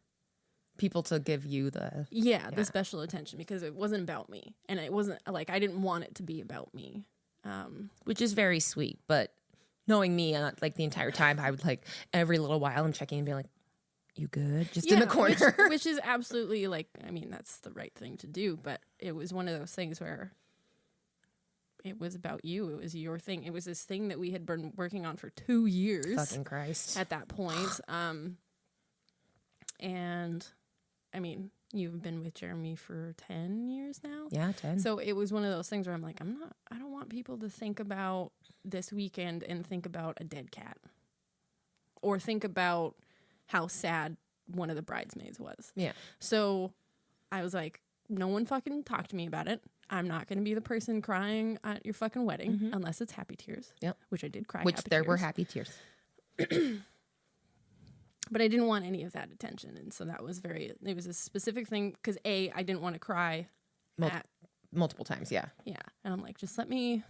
people to give you the the special attention because it wasn't about me, and it wasn't like I didn't want it to be about me, which is very sweet. But knowing me, like the entire time, I would like every little while I'm checking and be like, "You good?" Just in the corner, which is absolutely like, I mean, that's the right thing to do. But it was one of those things where it was about you. It was your thing. It was this thing that we had been working on for 2 years. Fucking Christ. At that point. And I mean, you've been with Jeremy for 10 years now. Yeah, 10. So it was one of those things where I'm like, I don't want people to think about this weekend and think about a dead cat. Or think about how sad one of the bridesmaids was. Yeah. So I was like, no one fucking talk to me about it. I'm not going to be the person crying at your fucking wedding unless it's happy tears. Yep. Which I did cry. Which there were happy tears. But I didn't want any of that attention. And so that was it was a specific thing because I didn't want to cry multiple times. Yeah. Yeah. And I'm like, just let me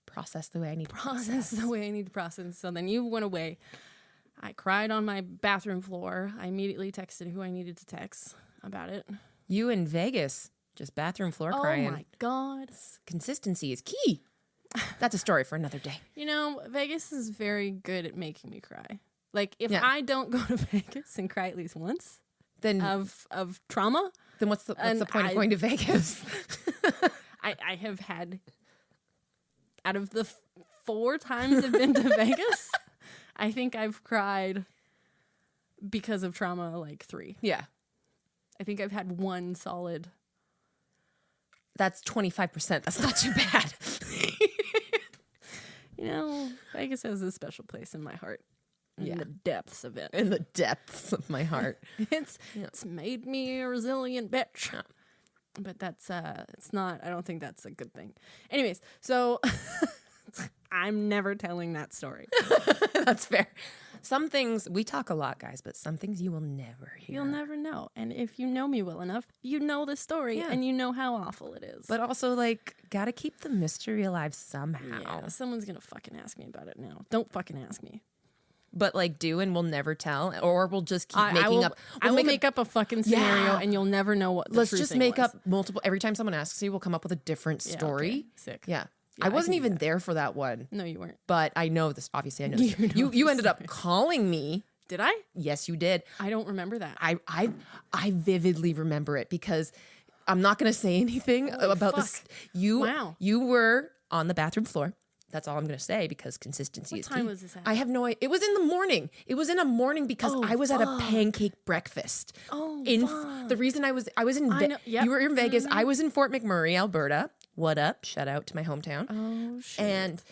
process the way I need to process. The way I need to process. So then you went away. I cried on my bathroom floor. I immediately texted who I needed to text about it. You in Vegas, just bathroom floor crying. Oh my God. Consistency is key. That's a story for another day. You know, Vegas is very good at making me cry. Like, if I don't go to Vegas and cry at least once then of trauma. Then what's the point of going to Vegas? I have had, out of the 4 times I've been to Vegas, I think I've cried because of trauma like 3. Yeah. I think I've had 1 solid. That's 25%. That's not too bad. You know, Vegas has a special place in my heart. In the depths of it. In the depths of my heart. It's made me a resilient bitch. Yeah. But that's it's not, I don't think that's a good thing. Anyways, so I'm never telling that story. That's fair. Some things, we talk a lot, guys, but some things you will never hear. You'll never know. And if you know me well enough, you know the story and you know how awful it is. But also, like, gotta keep the mystery alive somehow. Yeah, someone's gonna fucking ask me about it now. Don't fucking ask me. But like do and we'll never tell, or we'll just keep making up. I will make up a fucking scenario and you'll never know what the Let's true just thing make was. up multiple. Every time someone asks you, we'll come up with a different story. Okay. Sick. Yeah. I wasn't even there for that one. No, you weren't. But I know this. Obviously, I know this. You ended up calling me. Did I? Yes, you did. I don't remember that. I vividly remember it because I'm not going to say anything about this. You were on the bathroom floor. That's all I'm going to say because consistency is key. What time was this at? I have no idea. It was in the morning. It was in a morning because I was at a pancake breakfast. Oh, The reason I was in you were in Vegas. I was in Fort McMurray, Alberta, What up? Shout out to my hometown. Oh, shit. And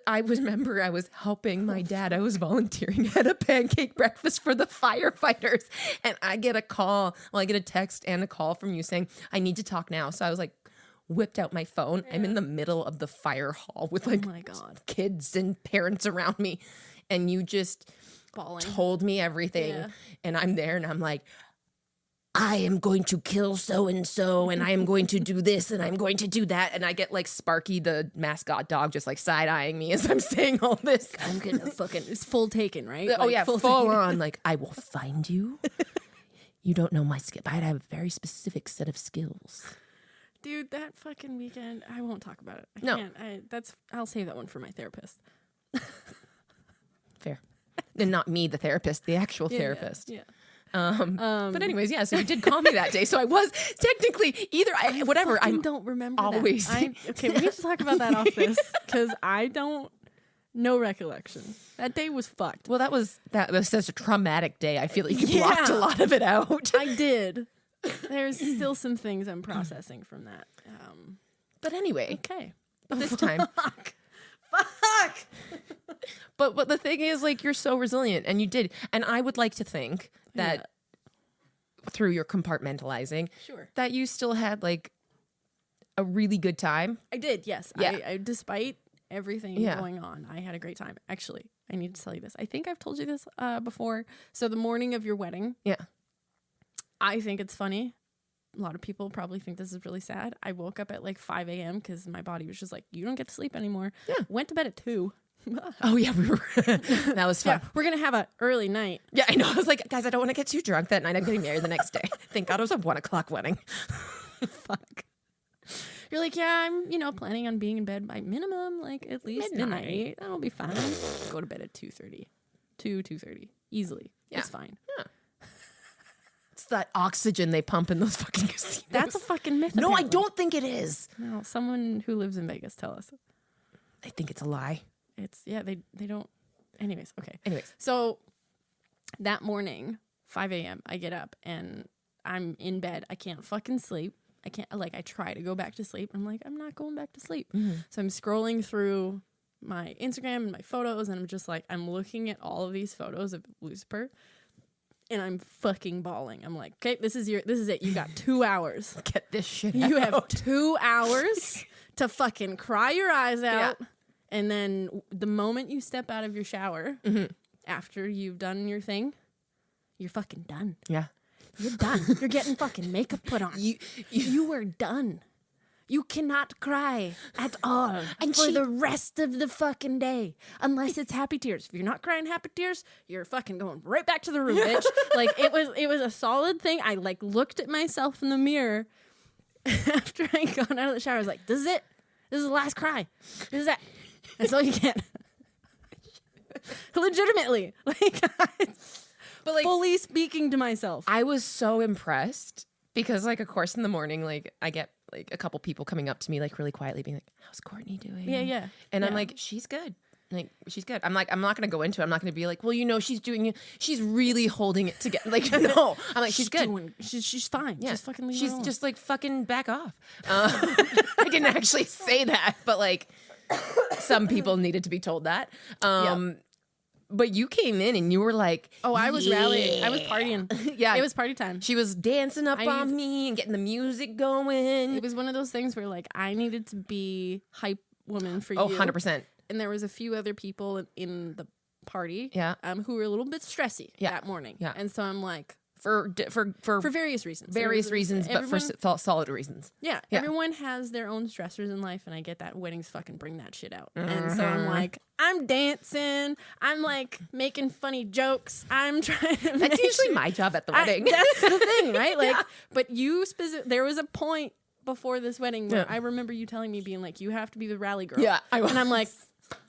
I remember I was helping my dad. I was volunteering at a pancake breakfast for the firefighters. And I get a call. Well, I get a text and a call from you saying, I need to talk now. So I was like, whipped out my phone. I'm in the middle of the fire hall with like oh my God. kids and parents around me. And you just Bawling. told me everything. Yeah. And I'm there and I'm like, I am going to kill so-and-so and I am going to do this and I'm going to do that. And I get like Sparky, the mascot dog, just like side-eyeing me as I'm saying all this. I'm gonna fucking, it's full taken, right? Oh Like, yeah, full full on. Like, I will find you. You don't know my skill. I have a very specific set of skills. Dude, that fucking weekend, I won't talk about it. I No. can't. I'll save that one for my therapist. Fair. And not me, the therapist, the actual therapist. Yeah. But anyways, yeah, so you did call me that day. So I was technically either, whatever. I don't remember always. that. Okay, we need to talk about that off this because I don't, no recollection. That day was fucked. Well, that was such a traumatic day. I feel like you blocked a lot of it out. I did. There's still some things I'm processing from that. But anyway, Okay. this time. Fuck. But the thing is, like, you're so resilient, and you did. And I would like to think that through your compartmentalizing, Sure. that you still had like a really good time. I did, yes. Yeah. I despite everything going on, I had a great time. Actually, I need to tell you this. I think I've told you this before. So the morning of your wedding, Yeah. I think it's funny. A lot of people probably think this is really sad. I woke up at like 5 a.m. because my body was just like, you don't get to sleep anymore. Yeah. Went to bed at 2. Oh yeah, we were. That was fun. Yeah, we're going to have an early night. Yeah, I know. I was like, guys, I don't want to get too drunk that night. I'm getting married the next day. Thank God it was a 1:00 wedding. Fuck. You're like, yeah, I'm, planning on being in bed by minimum, like at least midnight. That'll be fine. Go to bed at 2:30. 2:30. Easily. Yeah. It's fine. Yeah. It's that oxygen they pump in those fucking casinos. That's a fucking myth. No, I apparently. don't think it is. No, someone who lives in Vegas tell us. I think it's a lie. It's, they don't. Anyways, okay. Anyways. So that morning, 5 a.m., I get up and I'm in bed. I can't fucking sleep. I try to go back to sleep. I'm like, I'm not going back to sleep. Mm-hmm. So I'm scrolling through my Instagram and my photos, and I'm just like, I'm looking at all of these photos of Lucifer, and I'm fucking bawling. I'm like, okay, this is it. You got 2 hours. Get this shit You out. have 2 hours to fucking cry your eyes out. Yeah. And then the moment you step out of your shower, after you've done your thing, you're fucking done. Yeah. You're done. You're getting fucking makeup put on. You are done. You cannot cry at all for the rest of the fucking day. Unless it's happy tears. If you're not crying happy tears, you're fucking going right back to the room, bitch. Like, it was a solid thing. I, like, looked at myself in the mirror after I got out of the shower. I was like, this is it. This is the last cry. This is it. That's all you get. Legitimately. But like fully speaking to myself. I was so impressed because, like, of course, in the morning, like, I get like a couple people coming up to me, like, really quietly being like, how's Courtney doing? Yeah. And I'm like, she's good. Like, she's good. I'm like, I'm not going to go into it. I'm not going to be like, well, she's really holding it together. Like, no. I'm like, she's good. She's fine. Yeah. Just fucking leave her She's alone. just like, fucking back off. I didn't actually say that, but like, some people needed to be told that. But you came in and you were like, oh, I was rallying. I was partying. Yeah. It was party time. She was dancing up on me and getting the music going. It was one of those things where, like, I needed to be hype woman for you. Oh, 100%. And there was a few other people in the party who were a little bit stressy that morning. Yeah. And so I'm like, for various reasons. Various reasons, but for solid reasons. Yeah, everyone has their own stressors in life, and I get that. Weddings fucking bring that shit out. And so I'm like, I'm dancing. I'm like making funny jokes. I'm trying to That's usually my job at the wedding. That's the thing, right? Like, but there was a point before this wedding where I remember you telling me, being like, you have to be the rally girl. Yeah, I was. And I'm like,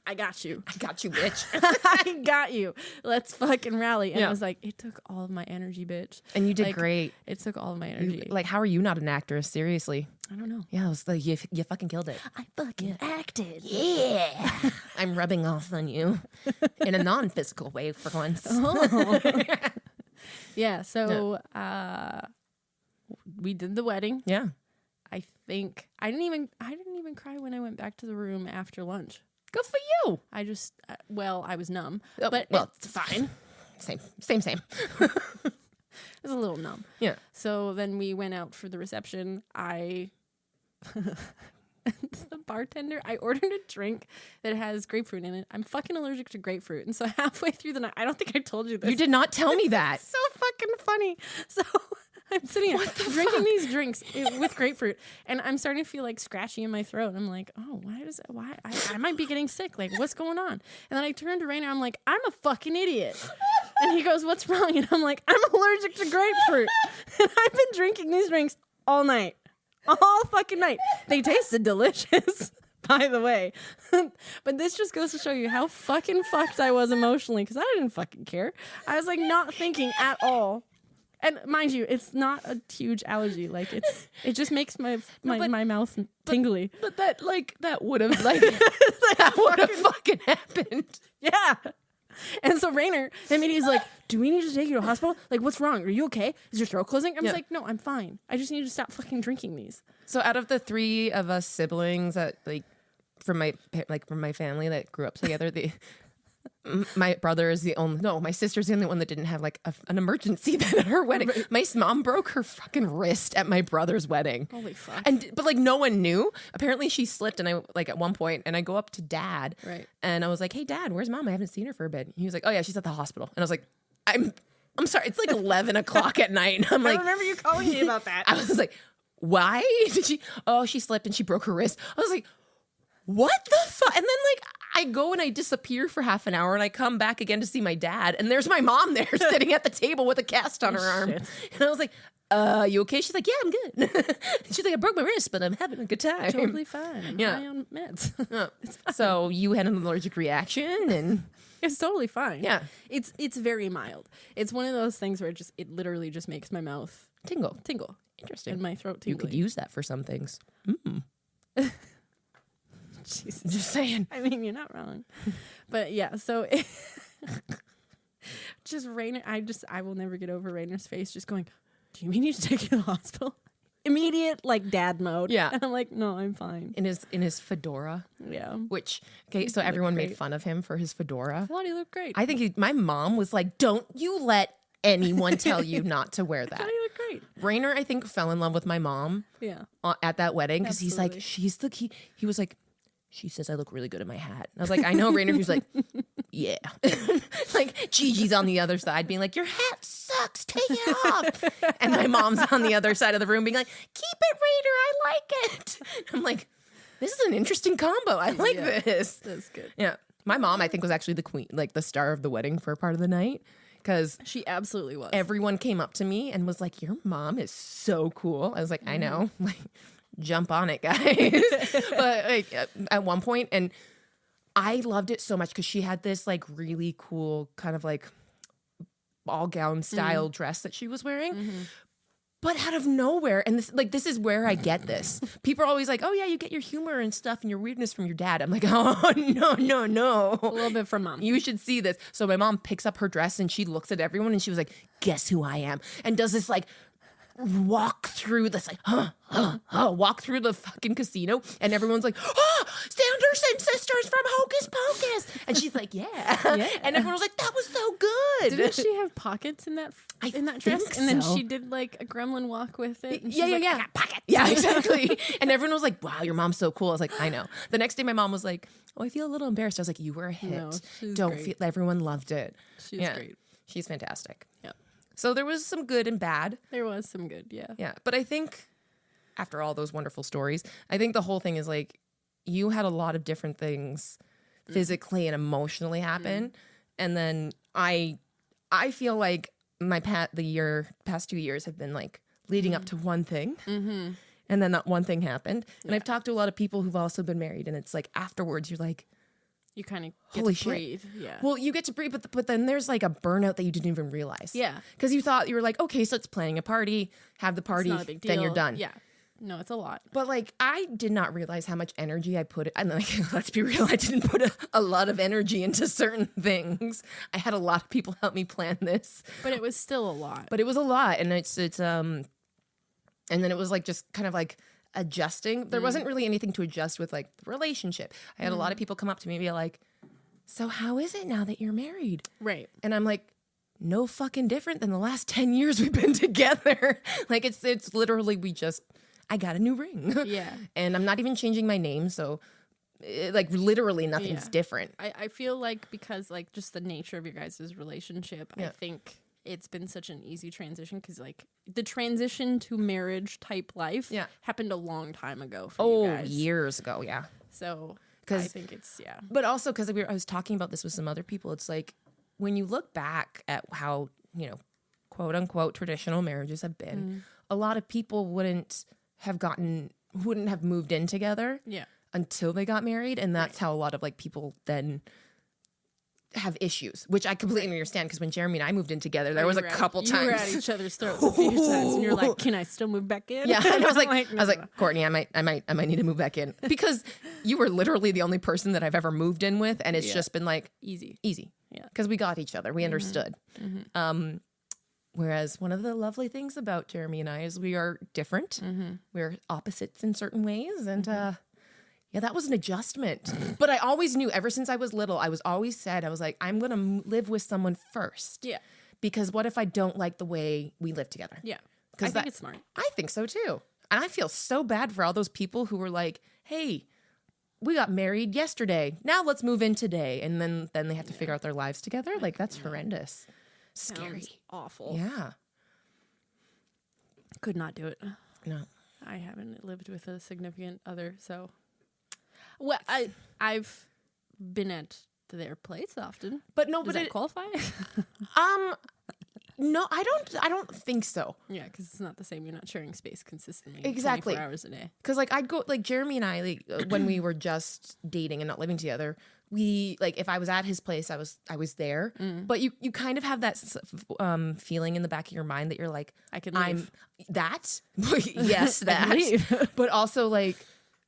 I got you. I got you, bitch. I got you. Let's fucking rally. And I was like, it took all of my energy, bitch. And you did great. It took all of my energy. Like, how are you not an actress? Seriously. I don't know. Yeah, it was like, you fucking killed it. I fucking acted. Yeah. I'm rubbing off on you in a non-physical way for once. Oh. Yeah, so we did the wedding. Yeah. I think I didn't even cry when I went back to the room after lunch. Good for you. I just I was numb, Oh, but well, it's fine. Same. It was a little numb. Yeah. So then we went out for the reception. The bartender, I ordered a drink that has grapefruit in it. I'm fucking allergic to grapefruit. And so halfway through the night, I don't think I told you this. You did not tell me that. It's so fucking funny. So I'm sitting here drinking these drinks with grapefruit, and I'm starting to feel like scratchy in my throat. I'm like, oh, why? I might be getting sick. Like, what's going on? And then I turned to Rainer. I'm like, I'm a fucking idiot. And he goes, what's wrong? And I'm like, I'm allergic to grapefruit. And I've been drinking these drinks all night. All fucking night. They tasted delicious, by the way. But this just goes to show you how fucking fucked I was emotionally, because I didn't fucking care. I was like not thinking at all. And mind you, it's not a huge allergy. Like it just makes my mouth tingly. But that would have that would have fucking happened. Yeah. And so Rainer immediately is like, do we need to take you to a hospital? Like, what's wrong? Are you okay? Is your throat closing? I was like, no, I'm fine. I just need to stop fucking drinking these. So out of the three of us siblings that from my family that grew up together, my brother is my sister's the only one that didn't have an emergency then at her wedding. Right. My mom broke her fucking wrist at my brother's wedding. Holy fuck. But no one knew. Apparently she slipped, and I at one point, and I go up to Dad. Right. And I was like, hey Dad, where's Mom? I haven't seen her for a bit. He was like, oh yeah, she's at the hospital. And I was like, I'm sorry, it's 11 o'clock at night. And I'm like, I remember you calling me about that. I was like, why did she slipped and she broke her wrist. I was like, what the fuck? And then I go and I disappear for half an hour, and I come back again to see my dad, and there's my mom there sitting at the table with a cast on her arm. Shit. And I was like, you okay? She's like, yeah, I'm good. She's like, I broke my wrist, but I'm having a good time. Totally fine. I'm high on meds. It's fine. So you had an allergic reaction, and it's totally fine. Yeah. It's very mild. It's one of those things where it literally just makes my mouth tingle. Interesting. And my throat tingly. You could use that for some things. Jesus. Just saying. I mean, you're not wrong. But yeah, so just Rainer, I will never get over Rainer's face just going, do we need to take you to the hospital? Immediate dad mode. Yeah. And I'm like, no, I'm fine. In his fedora. Yeah. Which, okay, so everyone made fun of him for his fedora. I thought he looked great. I think my mom was like, don't you let anyone tell you not to wear I that. thought he looked great. Rainer, I think, fell in love with my mom. Yeah. At that wedding, because he's like, she's the key. He was like, she says I look really good in my hat. And I was like, I know, Rainer. He was like, yeah. Gigi's on the other side being like, your hat sucks. Take it off. And my mom's on the other side of the room being like, keep it, Rainer. I like it. I'm like, this is an interesting combo. I like this. That's good. Yeah. My mom, I think, was actually the queen, the star of the wedding for a part of the night. Because she absolutely was. Everyone came up to me and was like, your mom is so cool. I was like, I know. Jump on it, guys. But at one point, and I loved it so much because she had this really cool kind of ball gown style dress that she was wearing. Mm-hmm. But out of nowhere, and this is where I get this. People are always like, oh yeah, you get your humor and stuff and your weirdness from your dad. I'm like, oh no. A little bit from Mom. You should see this. So my mom picks up her dress and she looks at everyone and she was like, guess who I am? And does this walk through this walk through the fucking casino, and everyone's like, oh, Sanderson sisters from Hocus Pocus, and she's like, yeah. And everyone was like, that was so good. Didn't she have pockets in that dress? And then she did a gremlin walk with it. And yeah. I got pockets. Yeah, exactly. And everyone was like, wow, your mom's so cool. I was like, I know. The next day my mom was like, oh, I feel a little embarrassed. I was like, you were a hit. No, Don't great. feel. Everyone loved it. She's great. She's fantastic. Yeah. So there was some good and bad. There was some good, yeah. Yeah. But I think after all those wonderful stories, I think the whole thing is you had a lot of different things physically and emotionally happen. And then I feel like my past 2 years have been leading up to one thing. Mm-hmm. And then that one thing happened. And I've talked to a lot of people who've also been married, and it's afterwards you're like, you kind of get holy to breathe. Yeah. Well, you get to breathe, but then there's a burnout that you didn't even realize. Yeah. Because you thought you were okay, so it's planning a party, have the party, it's not a big deal. then you're done. Yeah. No, it's a lot. But I did not realize how much energy I put. And let's be real, I didn't put a lot of energy into certain things. I had a lot of people help me plan this, but it was still a lot. But it was a lot, and it's and then it was just kind of adjusting. There wasn't really anything to adjust with, like, the relationship. I had a lot of people come up to me and be like, so how is it now that you're married? Right. And I'm like, no fucking different than the last 10 years we've been together. Like, it's literally, I got a new ring. Yeah. And I'm not even changing my name. So, like, literally nothing's different. I feel like because, like, just the nature of your guys' relationship, I think it's been such an easy transition because, like, the transition to marriage type life happened a long time ago for you guys. Years ago, yeah. So I think it's, But also because I was talking about this with some other people, it's like when you look back at how, you know, quote unquote traditional marriages have been, a lot of people wouldn't have moved in together until they got married. And that's how a lot of, like, people then have issues, which I completely understand, because when Jeremy and I moved in together, there was a couple times. You were at each other's throats a few times, and you're like, "Can I still move back in?" Yeah, and I was like, no. Courtney, I might need to move back in, because you were literally the only person that I've ever moved in with, and it's just been like easy, yeah, because we got each other, we understood. Whereas one of the lovely things about Jeremy and I is we are different, we're opposites in certain ways, and yeah, that was an adjustment. But I always knew, ever since I was little, I was like, I'm going to live with someone first. Yeah. Because what if I don't like the way we live together? Yeah. I think it's smart. I think so too. And I feel so bad for all those people who were like, hey, we got married yesterday. Now let's move in today. And then they have to figure out their lives together. Like, that's horrendous. Scary. Sounds awful. Yeah. Could not do it. No. I haven't lived with a significant other, so... Well, I've been at their place often, but no, does that qualify? No, I don't think so. Yeah, because it's not the same. You're not sharing space consistently. Exactly. 24 hours a day. Because, like, I'd go, like, Jeremy and I, like, when we were just dating and not living together, we, like, if I was at his place, I was there. But you kind of have that feeling in the back of your mind that you're like, I can leave. Yes, that. But also, like,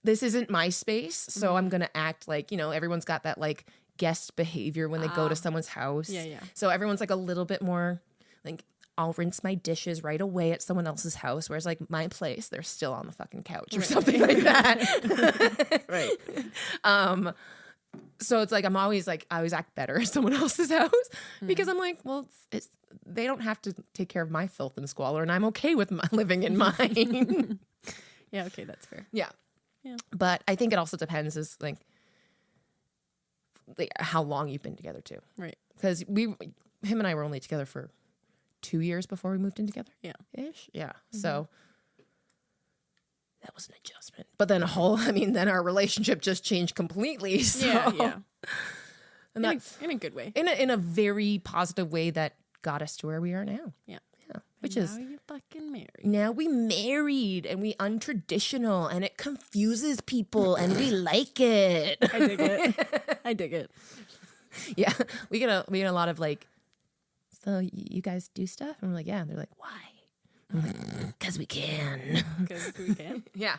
this isn't my space, so I'm gonna act like, you know, everyone's got that, like, guest behavior when they go to someone's house. Yeah. So everyone's, like, a little bit more, like, I'll rinse my dishes right away at someone else's house, whereas, like, my place, they're still on the fucking couch or something like that. Right. So it's like I always act better at someone else's house because I'm like, well, it's they don't have to take care of my filth and squalor, and I'm okay with living in mine. Yeah. Okay, that's fair. Yeah. Yeah. But I think it also depends is like how long you've been together too. Right. Because him and I were only together for 2 years before we moved in together. Yeah. Ish. Yeah. So that was an adjustment. But then then our relationship just changed completely. So. Yeah. And that's in a good way. In a very positive way that got us to where we are now. Yeah. Which and is now you're fucking married. Now we married and we untraditional and it confuses people and we like it. I dig it. Yeah. We get a lot of like, so you guys do stuff? And we're like, yeah. And they're like, why? Because we can. Because we can. Yeah.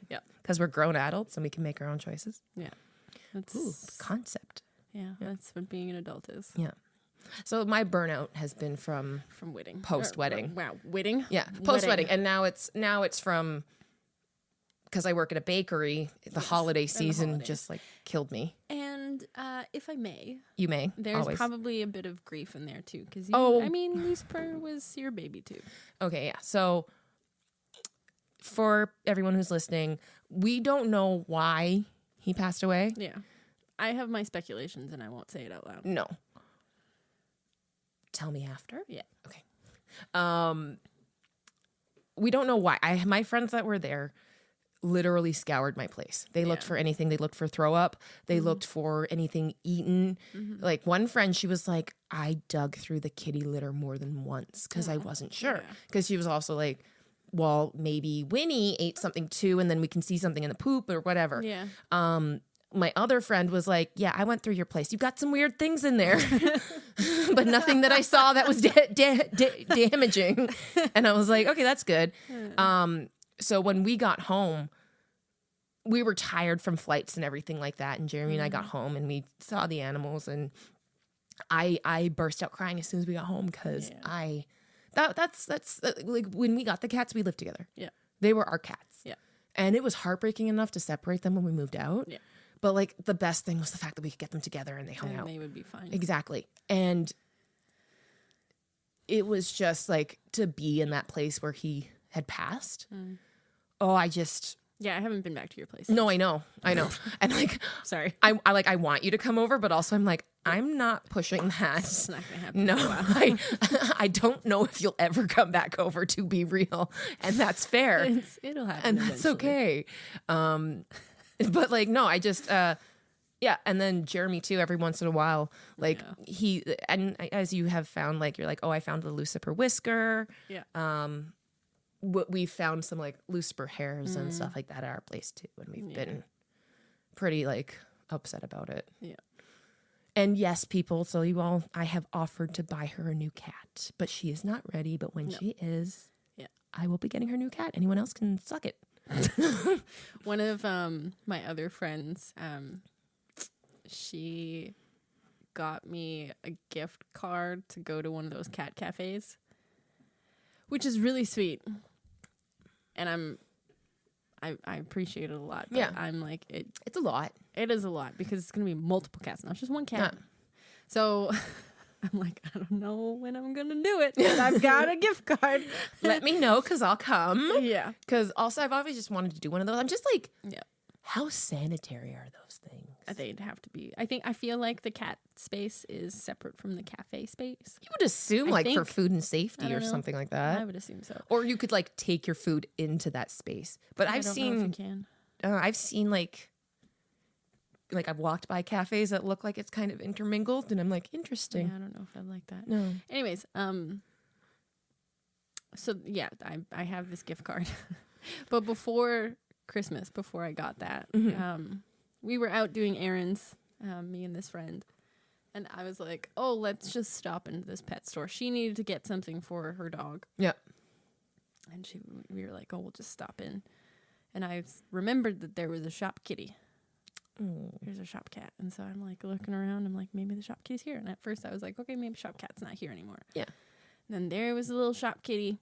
Yeah. Because we're grown adults and we can make our own choices. Yeah. That's concept. Yeah. That's what being an adult is. Yeah. So my burnout has been from wedding, post-wedding. Wow, wedding? Yeah, post-wedding. And now it's from, because I work at a bakery, the holiday season just like killed me. And if I may. You may. There's always. Probably a bit of grief in there too. Because, Lucifer was your baby too. Okay, yeah. So for everyone who's listening, we don't know why he passed away. Yeah. I have my speculations and I won't say it out loud. No. Tell me after? Yeah. Okay. We don't know why. My friends that were there literally scoured my place. They looked for anything. They looked for throw up. They looked for anything eaten. Like one friend, she was like, I dug through the kitty litter more than once because I wasn't sure. Because she was also like, well, maybe Winnie ate something too, and then we can see something in the poop or whatever. Yeah. My other friend was like, yeah, I went through your place. You got some weird things in there, but nothing that I saw that was damaging. And I was like, okay, that's good. So when we got home, we were tired from flights and everything like that. And Jeremy and I got home and we saw the animals and I burst out crying as soon as we got home because that's like when we got the cats, we lived together. Yeah. They were our cats. Yeah. And it was heartbreaking enough to separate them when we moved out. Yeah. But like the best thing was the fact that we could get them together and they hung And out. they would be fine. Exactly. And it was just like to be in that place where he had passed. Oh, I haven't been back to your place. No, I know. And like, Sorry. I want you to come over, but also I'm like, I'm not pushing that. It's not going to happen. No, I don't know if you'll ever come back over, to be real. And that's fair. It'll happen. And that's okay. But like, no, I just, yeah. And then Jeremy too, every once in a while, like as you have found, like, you're like, oh, I found the Lucifer whisker. Yeah. We found some like Lucifer hairs and stuff like that at our place too. And we've been pretty like upset about it. Yeah. And yes, people, so you all, I have offered to buy her a new cat, but she is not ready. But when she is, I will be getting her a new cat. Anyone else can suck it. One of my other friends, she got me a gift card to go to one of those cat cafes, which is really sweet. And I appreciate it a lot. But I'm like, it's a lot. It is a lot because it's going to be multiple cats, not just one cat. Yeah. So I'm like, I don't know when I'm going to do it, but I've got a gift card. Let me know because I'll come. Yeah. Because also I've always just wanted to do one of those. I'm just like, how sanitary are those things? They'd have to be. I feel like the cat space is separate from the cafe space. You would assume for food and safety or something like that. I would assume so. Or you could like take your food into that space. But I've seen like I've walked by cafes that look like it's kind of intermingled, and I'm like, interesting. Yeah, I don't know if I'd like that. No. Anyways, so yeah, I have this gift card, but before Christmas, before I got that, we were out doing errands, me and this friend, and I was like, oh, let's just stop into this pet store. She needed to get something for her dog. Yeah. And we were like, oh, we'll just stop in. And I remembered that there was a shop kitty. There's a shop cat. And so I'm like looking around. I'm like, maybe the shop kitty's here. And at first I was like, okay, maybe shop cat's not here anymore. Yeah. And then there was a little shop kitty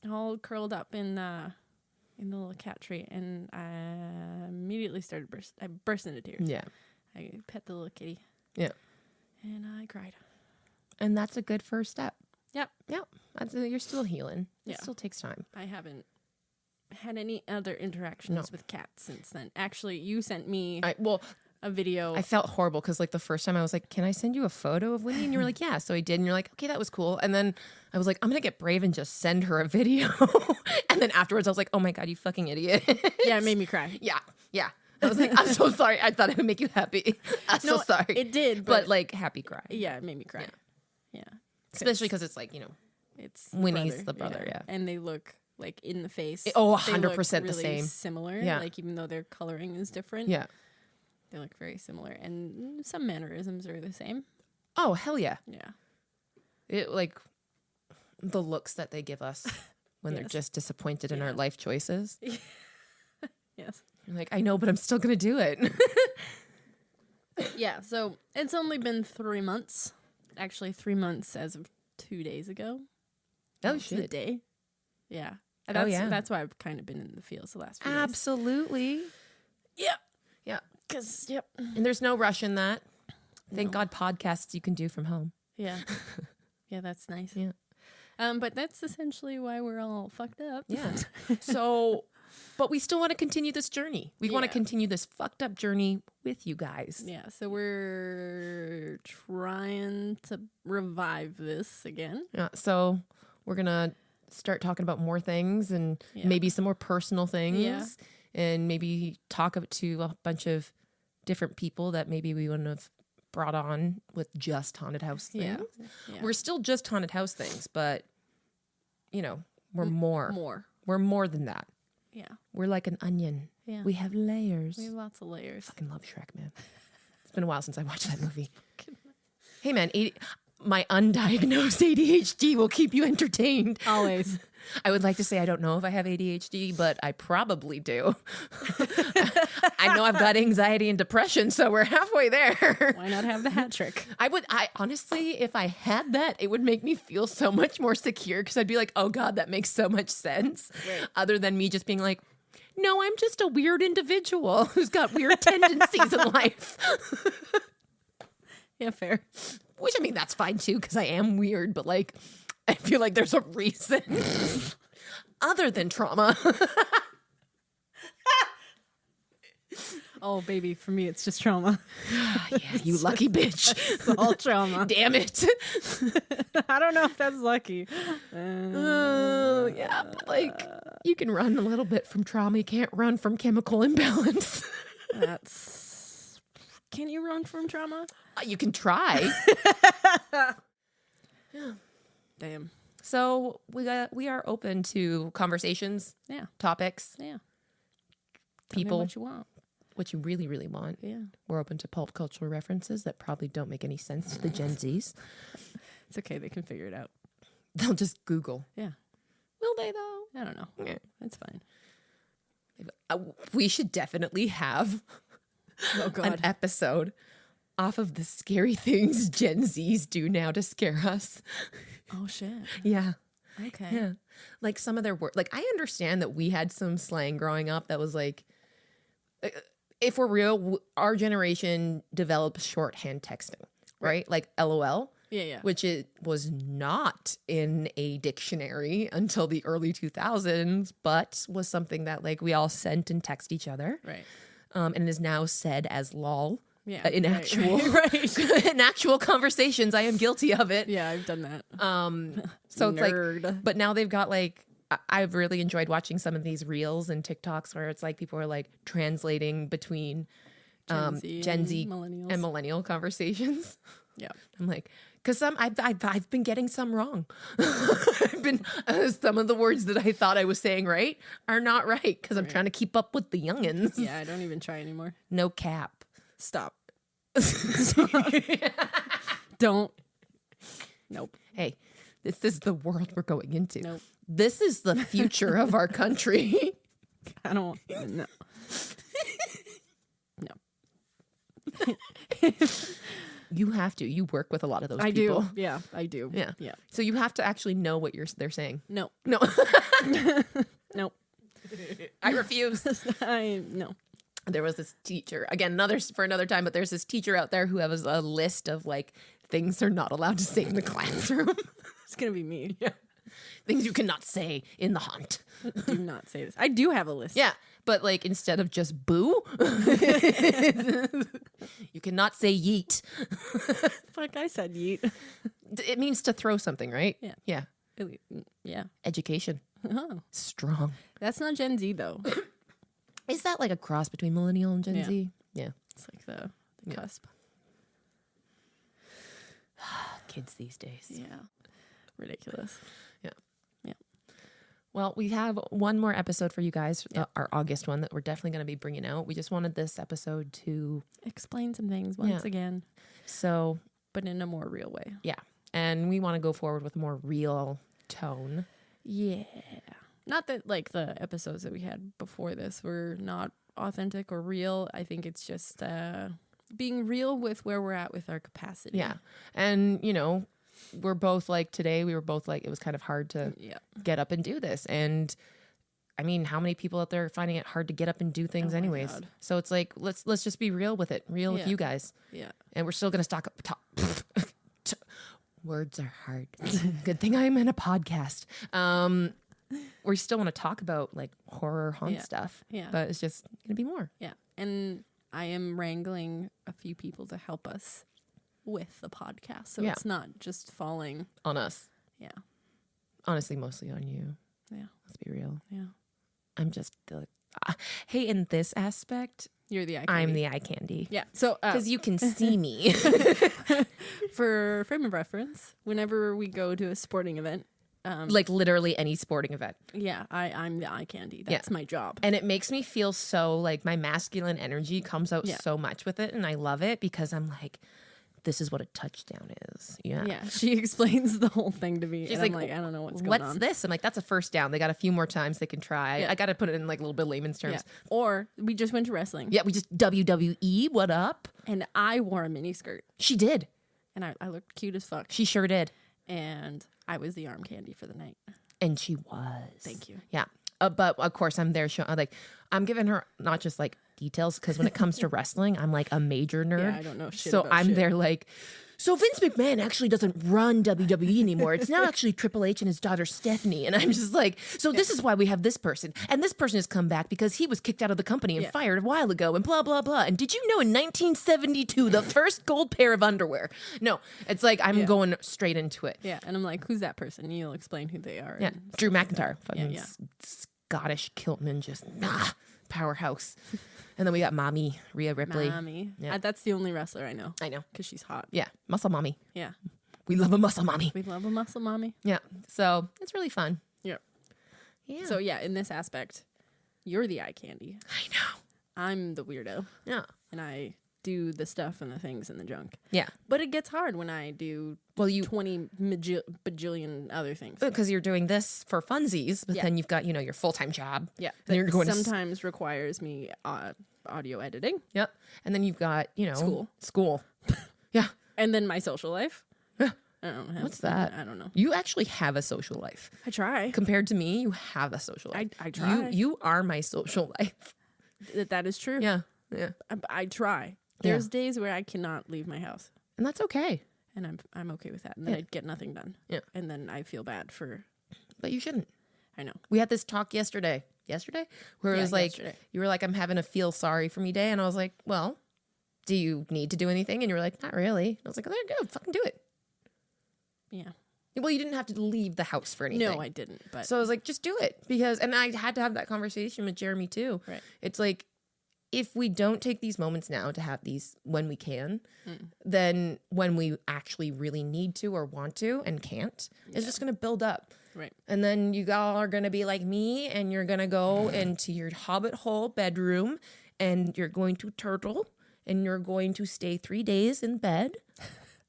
all curled up in the little cat tree. And I immediately I burst into tears. Yeah. I pet the little kitty. Yeah. And I cried. And that's a good first step. Yep. Yep. You're still healing. Yeah. It still takes time. I haven't had any other interactions with cats since then. Actually, you sent me a video. I felt horrible because like the first time I was like, can I send you a photo of Winnie? And you were like, yeah. So I did. And you're like, okay, that was cool. And then I was like, I'm going to get brave and just send her a video. And then afterwards I was like, oh my God, you fucking idiot. Yeah, it made me cry. Yeah. Yeah. I was like, I'm so sorry. I thought it would make you happy. I'm so sorry. It did. But like happy cry. Yeah, it made me cry. Yeah. Especially because it's like, it's Winnie's the brother. Yeah. And they look like in the face. 100% really the same. Similar. Yeah. Like even though their coloring is different. Yeah. They look very similar. And some mannerisms are the same. Oh, hell yeah. Yeah. It like the looks that they give us when they're just disappointed in our life choices. Yes. You're like, I know, but I'm still going to do it. Yeah. So it's only been 3 months. Actually, 3 months as of 2 days ago. Oh, shit. The day. Yeah. That's why I've kind of been in the fields the last few days. Absolutely. Yeah. Yeah. Because, And there's no rush in that. Thank God podcasts you can do from home. Yeah. Yeah, that's nice. Yeah. But that's essentially why we're all fucked up. Yeah. So, but we still want to continue this journey. We want to continue this fucked up journey with you guys. Yeah. So we're trying to revive this again. Yeah. So we're going to start talking about more things and maybe some more personal things. Yeah. And maybe talk up to a bunch of different people that maybe we wouldn't have brought on with just haunted house things. Yeah. We're still just haunted house things, but we're more. We're more than that. Yeah. We're like an onion. Yeah. We have layers. We have lots of layers. Fucking love Shrek, man. It's been a while since I watched that movie. Hey, man, my undiagnosed ADHD will keep you entertained. Always. I would like to say I don't know if I have ADHD, but I probably do. I know I've got anxiety and depression, so we're halfway there. Why not have the hat trick? I honestly, if I had that, it would make me feel so much more secure because I'd be like, oh God, that makes so much sense. Right. Other than me just being like, No, I'm just a weird individual who's got weird tendencies in life. Yeah, fair. Which, I mean, that's fine too, because I am weird, but like, I feel like there's a reason other than trauma. Oh, baby, for me, it's just trauma. Yeah, you lucky bitch. It's all trauma. Damn it. I don't know if that's lucky. Yeah, but like, you can run a little bit from trauma. You can't run from chemical imbalance. Can you run from trauma? You can try. Yeah. Damn. So we are open to conversations, Yeah. topics, Yeah. people, what you want. what you really, really want. Yeah. We're open to pulp cultural references that probably don't make any sense to the Gen Zs. It's okay. They can figure it out. They'll just Google. Yeah. Will they though? I don't know. Yeah. It's fine. We should definitely have Oh, an God. episode off of the scary things Gen Zs do now to scare us. Oh, shit. Yeah. Okay. Yeah. Like some of their work. Like, I understand that we had some slang growing up that was like, if we're real, our generation developed shorthand texting, right? Like LOL. Yeah. Which it was not in a dictionary until the early 2000s, but was something that like we all sent and text each other. Right. And is now said as lol. Yeah. In right, actual Right. in actual conversations. I am guilty of it. Yeah, I've done that. So it's Nerd. like, but now they've got like, I've really enjoyed watching some of these reels and TikToks where it's like people are like translating between Gen Z millennials. and millennial conversations. Yeah. I'm like, because I've been getting some wrong. I've been some of the words that I thought I was saying right are not right because I'm trying to keep up with the youngins. Yeah, I don't even try anymore. No cap. Stop. Don't. Nope. Hey, this is the world we're going into. Nope. This is the future of our country. I don't. No. No. You have to. You work with a lot of those I people. do. Yeah, I do. Yeah. Yeah. So you have to actually know what they're saying. No. No. Nope. I refuse. No. There was this teacher, again, for another time, but there's this teacher out there who has a list of like things they're not allowed to say in the classroom. It's gonna be me. Yeah. Things you cannot say in the haunt. Do not say this. I do have a list. Yeah. But like instead of just boo, you cannot say yeet. Fuck, I said yeet. It means to throw something, right? Yeah. Yeah. Yeah. Education. Oh, Strong. that's not Gen Z though. Is that like a cross between millennial and Gen Yeah. Z? Yeah. It's like the cusp. Kids these days. Yeah. Ridiculous. Well, we have one more episode for you guys, our August one that we're definitely going to be bringing out. We just wanted this episode to Explain some things once again, so, but in a more real way. yeah. And we want to go forward with a more real tone. Yeah. Not that like the episodes that we had before this were not authentic or real. I think it's just being real with where we're at with our capacity. Yeah. And, you know, we're both like today, we were both like, it was kind of hard to get up and do this. And I mean, how many people out there are finding it hard to get up and do things anyways? God. So it's like, let's just be real with it. Real with you guys. Yeah. And we're still going to words are hard. Good thing I'm in a podcast. We still want to talk about like horror haunt stuff. Yeah. But it's just going to be more. Yeah. And I am wrangling a few people to help us with the podcast. So it's not just falling on us. Yeah. Honestly, mostly on you. Yeah. Let's be real. Yeah. I'm just hey, in this aspect, You're the eye I'm candy. the eye candy. Yeah. So Because you can see me. for frame of reference, whenever we go to a sporting event, like literally any sporting event. yeah, I'm the eye candy. That's my job. And it makes me feel so like my masculine energy comes out so much with it. And I love it because I'm like, this is what a touchdown is. Yeah. Yeah. She explains the whole thing to me. She's and I'm like, I don't know what's going on. What's this? I'm like, that's a first down. They got a few more times they can try. Yeah. I got to put it in like a little bit layman's terms. Yeah. Or we just went to wrestling. Yeah, we just WWE. What up? And I wore a mini skirt. She did. And I looked cute as fuck. She sure did. And I was the arm candy for the night. And she was. Thank you. Yeah. But of course, I'm there showing, like, I'm giving her not just like details, because when it comes to wrestling, I'm like a major nerd. Yeah, I don't know shit So about I'm shit. there like, so Vince McMahon actually doesn't run WWE anymore. It's now actually Triple H and his daughter Stephanie. And I'm just like, so this is why we have this person. And this person has come back because he was kicked out of the company and fired a while ago and blah, blah, blah. And did you know in 1972, the first gold pair of underwear? No, it's like I'm going straight into it. Yeah, and I'm like, who's that person? You'll explain who they are. Yeah, and Drew stuff like McIntyre. that. Fucking Yeah. Scottish Kiltman, just powerhouse. And then we got Mommy, Rhea Ripley. Mommy. Yeah. That's the only wrestler I know. I know. Because she's hot. Yeah, Muscle Mommy. Yeah. We love a Muscle Mommy. We love a muscle mommy. Yeah, so it's really fun. Yeah. Yeah. So yeah, in this aspect, you're the eye candy. I know. I'm the weirdo. Yeah. And I do the stuff and the things and the junk. Yeah. But it gets hard when I do 20 bajillion other things. Because you're doing this for funsies, but then you've got, your full-time job. Yeah. And you're going sometimes requires me audio editing. Yep. And then you've got, School. Yeah. And then my social life. Yeah. I don't know. What's that? I don't know. You actually have a social life. I try. Compared to me, you have a social life. I try. You are my social life. That is true. Yeah. Yeah. I try. There's days where I cannot leave my house. And that's okay. And I'm okay with that. And then I get nothing done. Yeah. And then I feel bad for... But you shouldn't. I know. We had this talk yesterday, where it was like, yesterday. you were like, I'm having a feel sorry for me day. And I was like, well, do you need to do anything? And you were like, not really. And I was like, oh, there you go. Fucking do it. Yeah. Well, you didn't have to leave the house for anything. No, I didn't. But So I was like, just do it. And I had to have that conversation with Jeremy too. Right. It's like, if we don't take these moments now to have these when we can, then when we actually really need to or want to and can't, it's just going to build up. Right. And then you all are going to be like me, and you're going to go into your hobbit hole bedroom, and you're going to turtle, and you're going to stay 3 days in bed,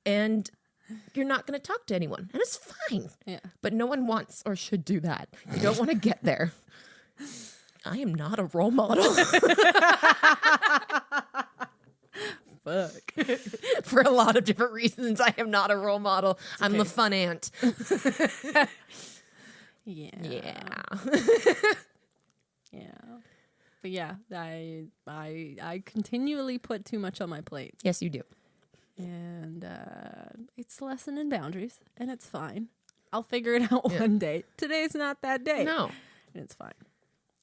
and you're not going to talk to anyone. And it's fine. Yeah. But no one wants or should do that. You don't want to get there. I am not a role model. Fuck. For a lot of different reasons, I am not a role model. I'm the fun aunt. Yeah. Yeah. Yeah. But yeah, I continually put too much on my plate. Yes, you do. And it's lessening boundaries, and it's fine. I'll figure it out one day. Today's not that day. No. And it's fine.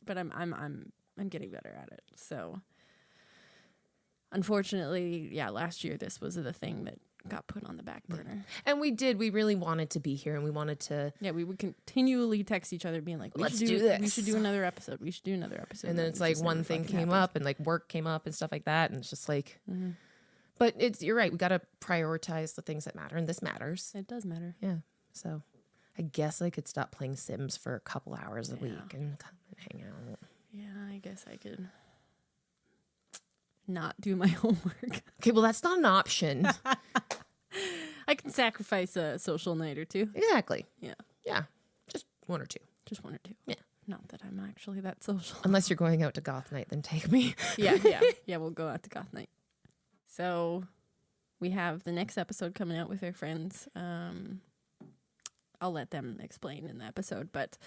But I'm getting better at it. So unfortunately, last year this was the thing that got put on the back burner. And we really wanted to be here, and we wanted to. Yeah, we would continually text each other being like, Let's do this. We should do another episode. We should do another episode. And then it's like just one never thing fucking came happened. up, and like work came up and stuff like that, and it's just like. But you're right. We got to prioritize the things that matter, and this matters. It does matter. Yeah. So I guess I could stop playing Sims for a couple hours a week and come and hang out. Yeah, I guess I could not do my homework. Okay, well, that's not an option. I can sacrifice a social night or two. Exactly. Yeah. Yeah. Just one or two. Just one or two. Yeah. Not that I'm actually that social. Unless you're going out to goth night, then take me. Yeah. We'll go out to goth night. So we have the next episode coming out with our friends. I'll let them explain in the episode, but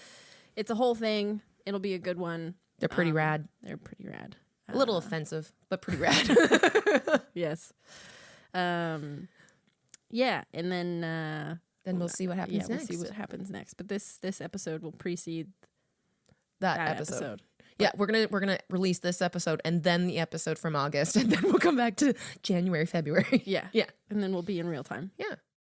it's a whole thing. It'll be a good one. They're pretty rad. They're pretty rad. A little offensive, but pretty rad. Yes. Yeah, and then we'll see what happens next. We'll see what happens next. But this episode will precede that episode. Yeah, we're gonna release this episode and then the episode from August, and then we'll come back to January, February. Yeah. Yeah. And then we'll be in real time. Yeah.